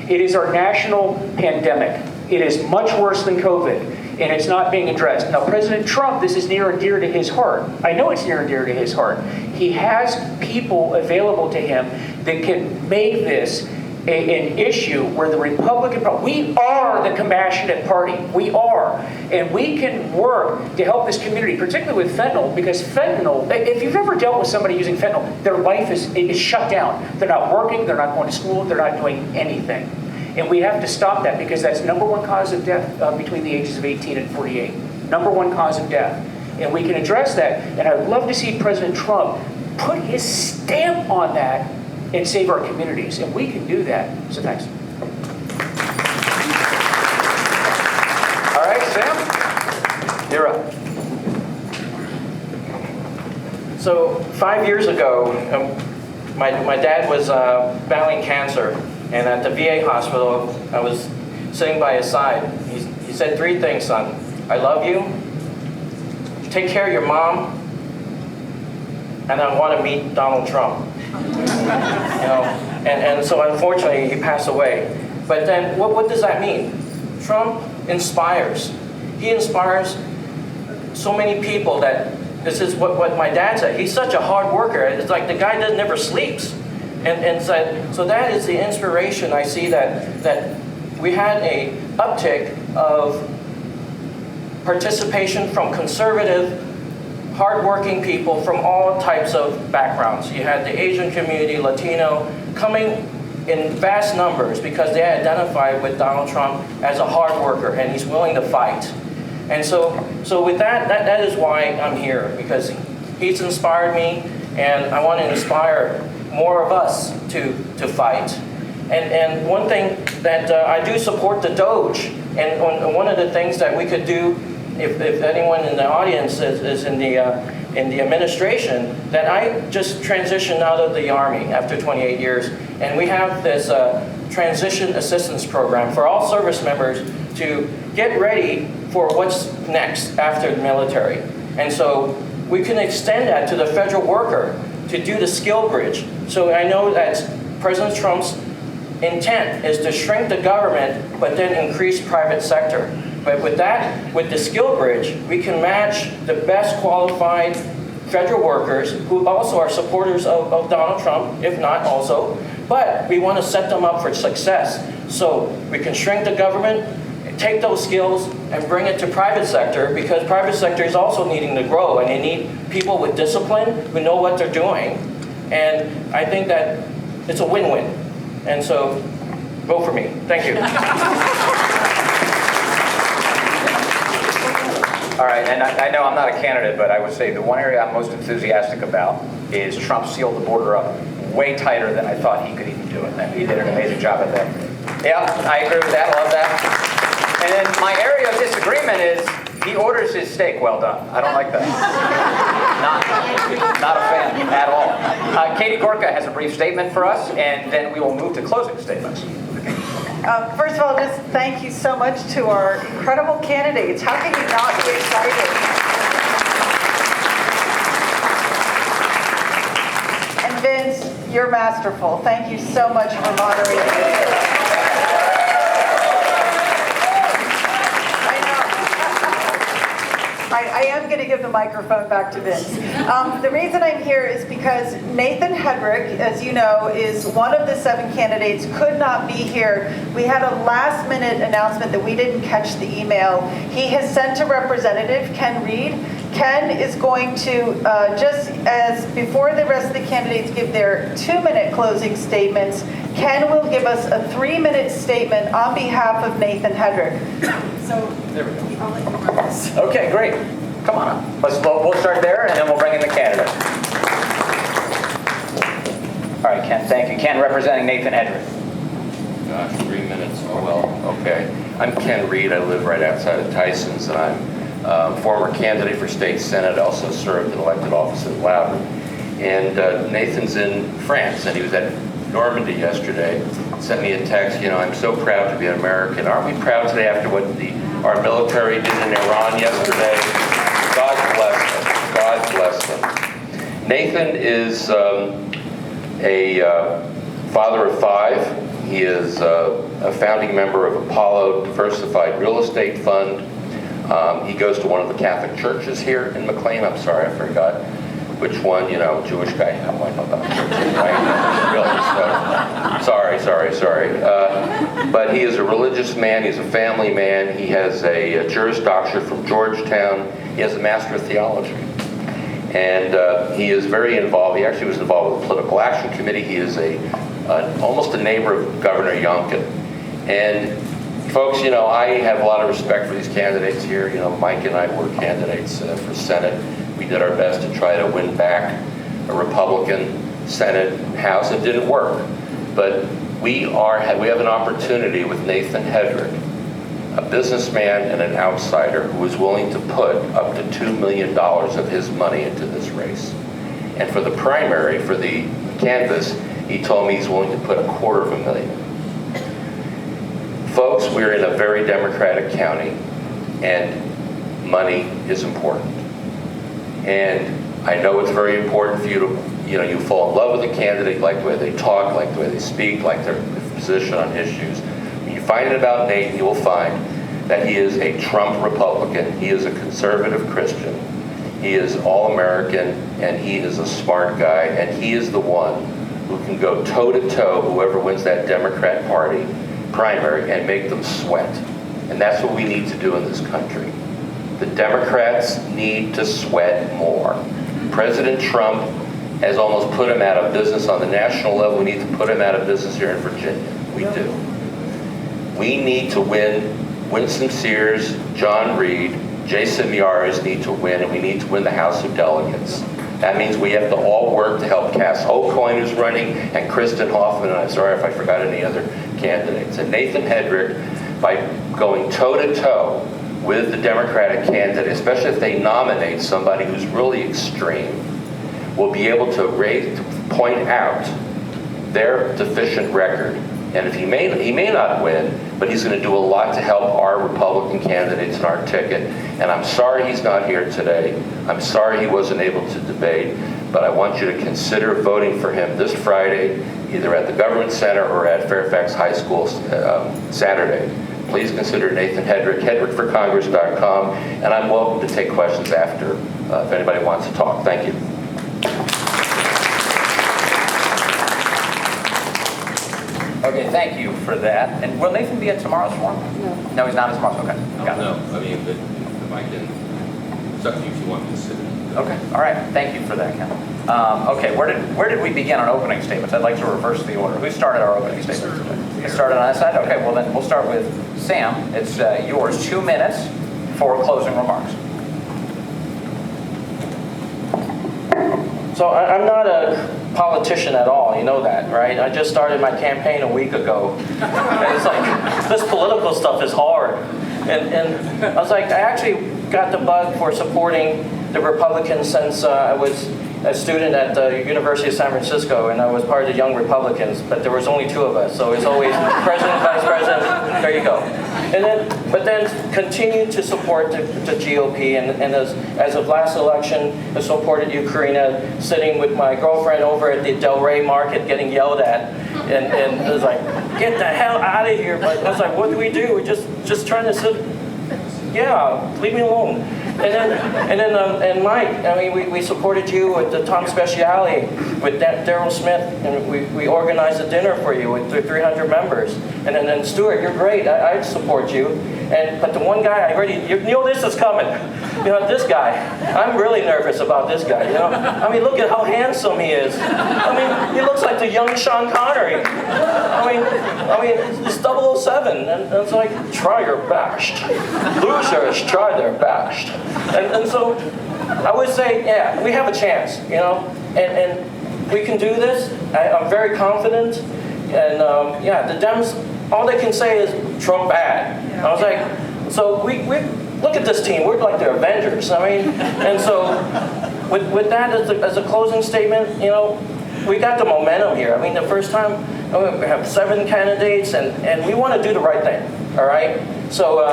S6: It is our national pandemic. It is much worse than COVID, and it's not being addressed. Now, President Trump, this is near and dear to his heart. I know it's near and dear to his heart. He has people available to him that can make this an issue where the Republican Party, we are the compassionate party. We are. And we can work to help this community, particularly with fentanyl, because fentanyl, if you've ever dealt with somebody using fentanyl, their life is shut down. They're not working, they're not going to school, they're not doing anything. And we have to stop that, because that's #1 cause of death between the ages of 18 and 48. #1 cause of death. And we can address that. And I'd love to see President Trump put his stamp on that and save our communities. And we can do that. So thanks.
S4: All right, Sam, you're up.
S5: So 5 years ago, my dad was battling cancer, and at the VA hospital, I was sitting by his side. He said 3 things, son. I love you, take care of your mom, and I want to meet Donald Trump. And so unfortunately he passed away. But then what does that mean? Trump inspires. He inspires so many people that this is what my dad said. He's such a hard worker. It's like the guy never sleeps. And so that is the inspiration I see, that we had a uptick of participation from conservative, hardworking people from all types of backgrounds. You had the Asian community, Latino, coming in vast numbers because they identified with Donald Trump as a hard worker, and he's willing to fight. And so with that is why I'm here, because he's inspired me, and I want to inspire more of us to fight. And one thing that I do support the Doge, and one of the things that we could do, if anyone in the audience is in the administration, that I just transitioned out of the Army after 28 years, and we have this transition assistance program for all service members to get ready for what's next after the military. And so we can extend that to the federal worker to do the skill bridge. So I know that President Trump's intent is to shrink the government, but then increase private sector. But with the skill bridge, we can match the best qualified federal workers who also are supporters of Donald Trump, if not also, but we want to set them up for success. So we can shrink the government, take those skills and bring it to private sector, because private sector is also needing to grow, and they need people with discipline who know what they're doing. And I think that it's a win-win. And so, vote for me. Thank you.
S4: All right, and I know I'm not a candidate, but I would say the one area I'm most enthusiastic about is Trump sealed the border up way tighter than I thought he could even do it. And he did an amazing job at that. Yeah, I agree with that. I love that. And then my area of disagreement is he orders his steak well done. I don't like that. Not a fan at all. Katie Gorka has a brief statement for us, and then we will move to closing statements.
S1: First of all, just thank you so much to our incredible candidates. How can you not be excited? And Vince, you're masterful. Thank you so much for moderating this. I am going to give the microphone back to Vince. The reason I'm here is because Nathan Hedrick, as you know, is one of the 7 candidates, could not be here. We had a last-minute announcement that we didn't catch the email. He has sent a representative, Ken Reed. Ken is going to, just as before the rest of the candidates give their 2-minute closing statements, Ken will give us a 3-minute statement on behalf of Nathan Hedrick. So,
S4: there we go. I'll let you run this. Okay, great. Come on up. We'll start there, and then we'll bring in the candidate. All right, Ken, thank you. Ken, representing Nathan Hedrick.
S10: Gosh, 3 minutes. Oh, well, okay. I'm Ken Reed. I live right outside of Tyson's, and I'm former candidate for state senate. I also served in elected office in Loudon. And Nathan's in France, and he was at Normandy yesterday. Sent me a text, I'm so proud to be an American. Aren't we proud today after what our military did in Iran yesterday? God bless them. God bless them. Nathan is a father of 5. He is a founding member of Apollo Diversified Real Estate Fund. He goes to one of the Catholic churches here in McLean. I'm sorry, I forgot which one, Jewish guy. I might know about churches, right? Really, sorry. But he is a religious man. He's a family man. He has a Juris Doctorate from Georgetown. He has a Master of Theology. And he is very involved. He actually was involved with the Political Action Committee. He is almost a neighbor of Governor Youngkin. And folks, I have a lot of respect for these candidates here. Mike and I were candidates for Senate. We did our best to try to win back a Republican Senate, House. It didn't work. But we have an opportunity with Nathan Hedrick, a businessman and an outsider who is willing to put up to $2 million of his money into this race. And for the primary, for the canvass, he told me he's willing to put $250,000. Folks, we're in a very Democratic county, and money is important. And I know it's very important for you to, you fall in love with a candidate, like the way they talk, like the way they speak, like their position on issues. When you find out about Nate, you will find that he is a Trump Republican. He is a conservative Christian. He is all-American, and he is a smart guy, and he is the one who can go toe-to-toe whoever wins that Democrat Party primary and make them sweat. And that's what we need to do in this country. The Democrats need to sweat more. President Trump has almost put him out of business on the national level. We need to put him out of business here in Virginia. We do. We need to win. Winston Sears, John Reed, Jason Miyares need to win, and we need to win the House of Delegates. That means we have to all work to help Cass Hocoin, who's running, and Kristen Hoffman, and I'm sorry if I forgot any other candidates. And Nathan Hedrick, by going toe-to-toe with the Democratic candidate, especially if they nominate somebody who's really extreme, will be able to point out their deficient record. And if he may not win, but he's going to do a lot to help our Republican candidates in our ticket. And I'm sorry he's not here today. I'm sorry he wasn't able to debate, but I want you to consider voting for him this Friday, either at the Government Center or at Fairfax High School Saturday. Please consider Nathan Hedrick, hedrickforcongress.com, and I'm welcome to take questions after if anybody wants to talk. Thank you.
S4: Okay, thank you for that. And will Nathan be at tomorrow's forum? No, he's not at tomorrow's. Okay, got it.
S10: No, I mean, but if I can, it's up to you if you want me to sit.
S4: Okay, all right. Thank you for that, Ken. Okay, where did we begin on opening statements? I'd like to reverse the order. Who started our opening statements today? It started on that side? Okay, well then we'll start with Sam. It's yours, 2 minutes for closing remarks.
S5: So I'm not a politician at all, you know that, right? I just started my campaign a week ago. And it's like, this political stuff is hard. And I was like, I actually got the bug for supporting the Republicans since I was a student at the University of San Francisco, and I was part of the Young Republicans, but there was only 2 of us, so it's always president, vice president, there you go. But then continued to support the GOP, and as of last election, I supported you, Karina, sitting with my girlfriend over at the Del Rey Market getting yelled at, and it was like, get the hell out of here, but I was like, what do? We're just trying to sit, yeah, leave me alone. And Mike, I mean, we supported you with the Tom Speciale with Daryl Smith, and we organized a dinner for you with 300 members. And then Stewart, you're great. I support you. But the one guy you know this is coming. You know, this guy, I'm really nervous about this guy, you know. I mean, look at how handsome he is. I mean, he looks like the young Sean Connery. I mean, it's 007, and it's like, try your best. Losers try their best. And so I would say, yeah, we have a chance, you know, and we can do this. I'm very confident. And yeah, the Dems, all they can say is Trump bad. I was like, so we look at this team. We're like the Avengers. I mean, and so with that as a closing statement, you know, we got the momentum here. I mean, the first time we have 7 candidates, and we want to do the right thing. All right. So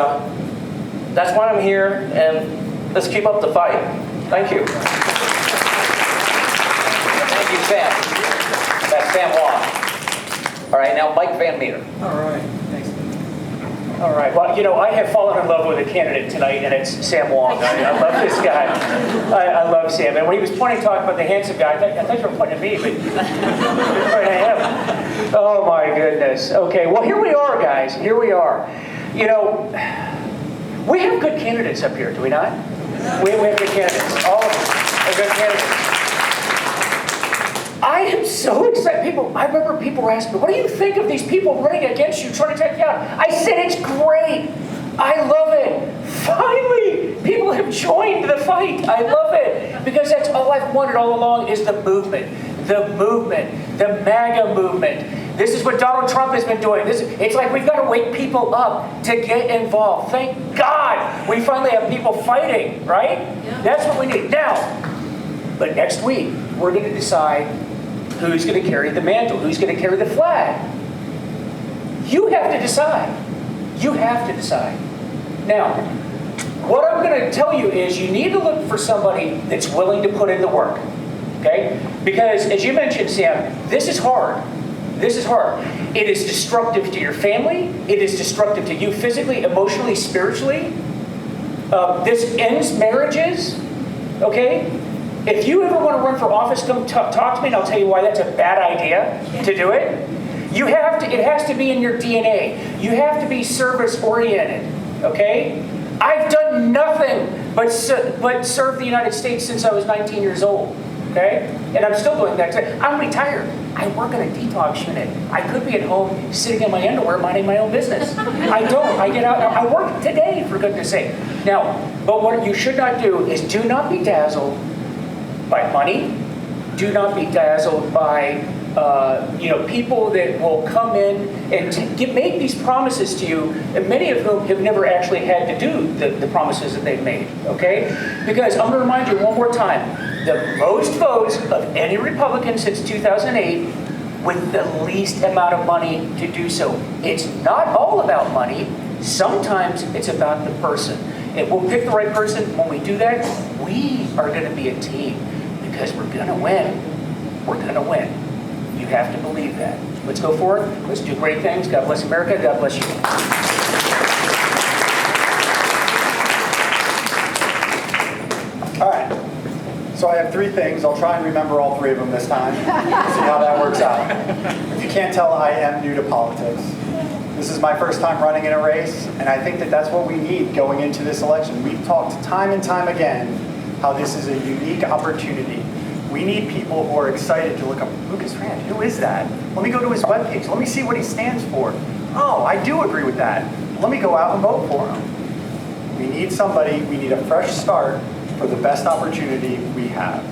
S5: that's why I'm here, and let's keep up the fight. Thank you.
S4: Thank you, Sam. That's Sam Wong. All right, now Mike Van Meter.
S6: All right, thanks. All right, well, you know, I have fallen in love with a candidate tonight, and it's Sam Wong. I love this guy. I love Sam. And when he was pointing, talking about the handsome guy, I thought you were pointing at me, but right, I am. Oh, my goodness. Okay, well, here we are, guys. Here we are. You know, we have good candidates up here, do we not? We have good candidates. All of them are good candidates. I am so excited. I remember people were asking me, what do you think of these people running against you, trying to take you out? I said, it's great. I love it. Finally, people have joined the fight. I love it. Because that's all I've wanted all along is the movement. The movement. The MAGA movement. This is what Donald Trump has been doing. It's like we've got to wake people up to get involved. Thank God we finally have people fighting, right? Yeah. That's what we need. Now, but next week, we're going to decide who's going to carry the mantle, who's going to carry the flag. You have to decide. You have to decide. Now, what I'm going to tell you is you need to look for somebody that's willing to put in the work. Okay? Because, as you mentioned, Sam, this is hard. This is hard. It is destructive to your family. It is destructive to you physically, emotionally, spiritually. This ends marriages. Okay? If you ever want to run for office, come talk to me, and I'll tell you why that's a bad idea to do it. You have to. It has to be in your DNA. You have to be service-oriented. Okay? I've done nothing but serve the United States since I was 19 years old. Okay? And I'm still doing that. I'm retired. I work in a detox unit. I could be at home sitting in my underwear minding my own business. I don't. I get out. I work today, for goodness sake. Now, but what you should not do is do not be dazzled by money. Do not be dazzled by people that will come in and make these promises to you, and many of whom have never actually had to do the promises that they've made, okay? Because I'm going to remind you one more time, the most votes of any Republican since 2008 with the least amount of money to do so. It's not all about money. Sometimes it's about the person. And we'll pick the right person. When we do that, we are going to be a team because we're going to win. We're going to win. You have to believe that. Let's go forward. Let's do great things. God bless America. God bless you.
S7: All right. So I have 3 things. I'll try and remember all 3 of them this time. See how that works out. If you can't tell, I am new to politics. This is my first time running in a race, and I think that that's what we need going into this election. We've talked time and time again how this is a unique opportunity. We need people who are excited to look up, Lucas Rand, who is that? Let me go to his webpage. Let me see what he stands for. Oh, I do agree with that. Let me go out and vote for him. We need somebody, we need a fresh start for the best opportunity we have.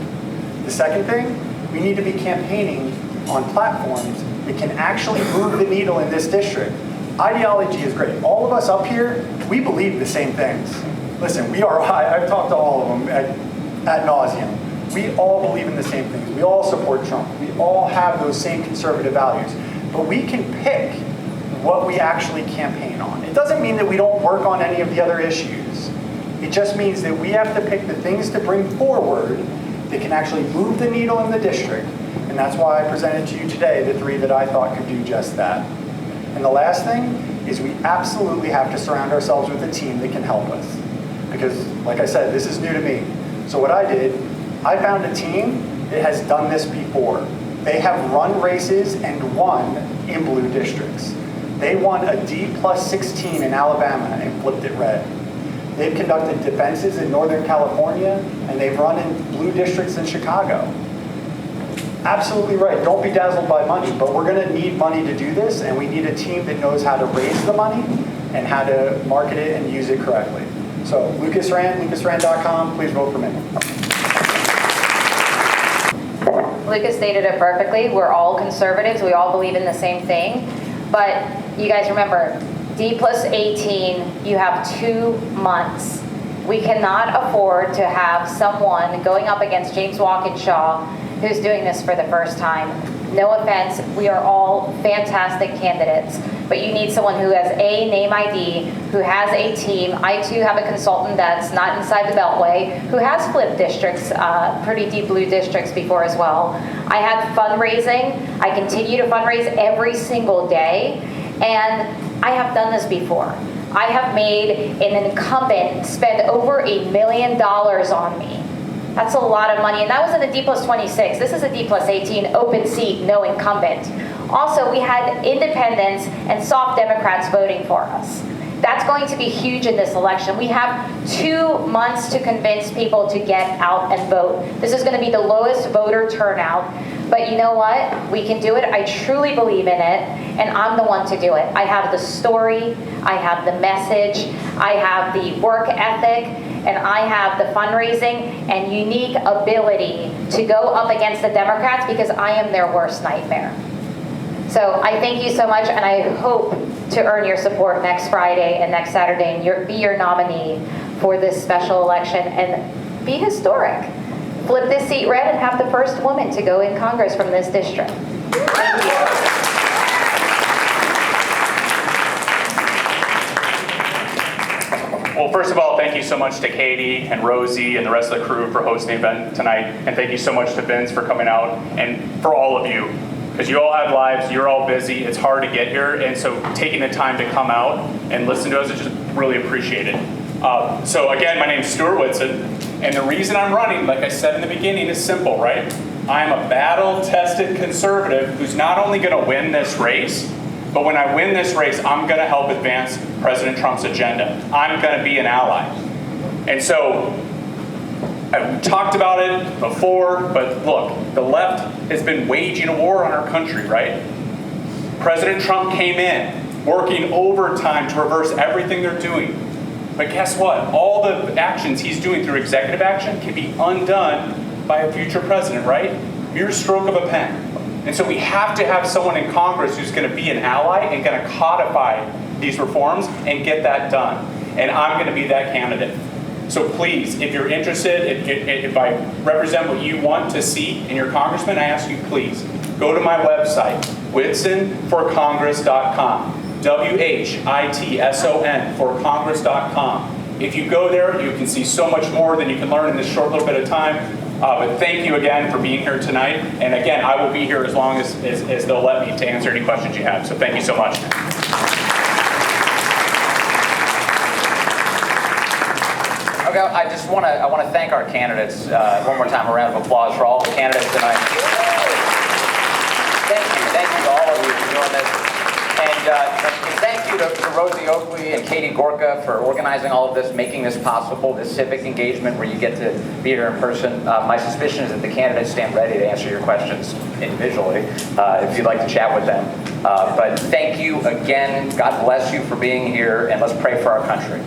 S7: The second thing, we need to be campaigning on platforms that can actually move the needle in this district. Ideology is great. All of us up here, we believe the same things. Listen, I've talked to all of them ad nauseum. We all believe in the same things. We all support Trump. We all have those same conservative values. But we can pick what we actually campaign on. It doesn't mean that we don't work on any of the other issues. It just means that we have to pick the things to bring forward that can actually move the needle in the district. And that's why I presented to you today the 3 that I thought could do just that. And the last thing is we absolutely have to surround ourselves with a team that can help us. Because, like I said, this is new to me. So what I did, I found a team that has done this before. They have run races and won in blue districts. They won a D+16 in Alabama and flipped it red. They've conducted defenses in Northern California, and they've run in blue districts in Chicago. Absolutely right. Don't be dazzled by money, but we're going to need money to do this, and we need a team that knows how to raise the money and how to market it and use it correctly. So Lucas Rand, lucasrand.com, please vote for me.
S8: Lucas stated it perfectly. We're all conservatives. We all believe in the same thing. But you guys remember, D+18, you have 2 months. We cannot afford to have someone going up against James Walkinshaw who's doing this for the first time. No offense, we are all fantastic candidates, but you need someone who has a name ID, who has a team. I too have a consultant that's not inside the Beltway, who has flipped districts, pretty deep blue districts before as well. I have fundraising. I continue to fundraise every single day, and I have done this before. I have made an incumbent spend over $1 million on me. That's a lot of money, and that was in the D+26. This is a D+18, open seat, no incumbent. Also, we had independents and soft Democrats voting for us. That's going to be huge in this election. We have 2 months to convince people to get out and vote. This is going to be the lowest voter turnout. But you know what? We can do it. I truly believe in it, and I'm the one to do it. I have the story, I have the message, I have the work ethic, and I have the fundraising and unique ability to go up against the Democrats because I am their worst nightmare. So I thank you so much, and I hope to earn your support next Friday and next Saturday and be your nominee for this special election and be historic. Flip this seat red and have the first woman to go in Congress from this district. Thank you.
S9: Well, first of all, thank you so much to Katie and Rosie and the rest of the crew for hosting the event tonight. And thank you so much to Vince for coming out and for all of you. Because you all have lives, you're all busy, it's hard to get here. And so taking the time to come out and listen to us is just really appreciated. So again, my name is Stewart Whitson. And the reason I'm running, like I said in the beginning, is simple, right? I'm a battle-tested conservative who's not only going to win this race, but when I win this race, I'm going to help advance President Trump's agenda. I'm going to be an ally. And so, we talked about it before, but look, the left has been waging a war on our country, right? President Trump came in, working overtime to reverse everything they're doing. But guess what? All the actions he's doing through executive action can be undone by a future president, right? Mere stroke of a pen. And so we have to have someone in Congress who's going to be an ally and going to codify these reforms and get that done. And I'm going to be that candidate. So please, if you're interested, if I represent what you want to see in your congressman, I ask you please, go to my website, whitsonforcongress.com. WHITSON for Congress.com. If you go there, you can see so much more than you can learn in this short little bit of time. But thank you again for being here tonight. And again, I will be here as long as they'll let me to answer any questions you have. So thank you so much.
S4: Okay, I want to thank our candidates one more time. A round of applause for all the candidates tonight. Thank you to all of you for doing this. And thank you to Rosie Oakley and Katie Gorka for organizing all of this, making this possible, this civic engagement where you get to be here in person. My suspicion is that the candidates stand ready to answer your questions individually if you'd like to chat with them. But thank you again. God bless you for being here, and let's pray for our country.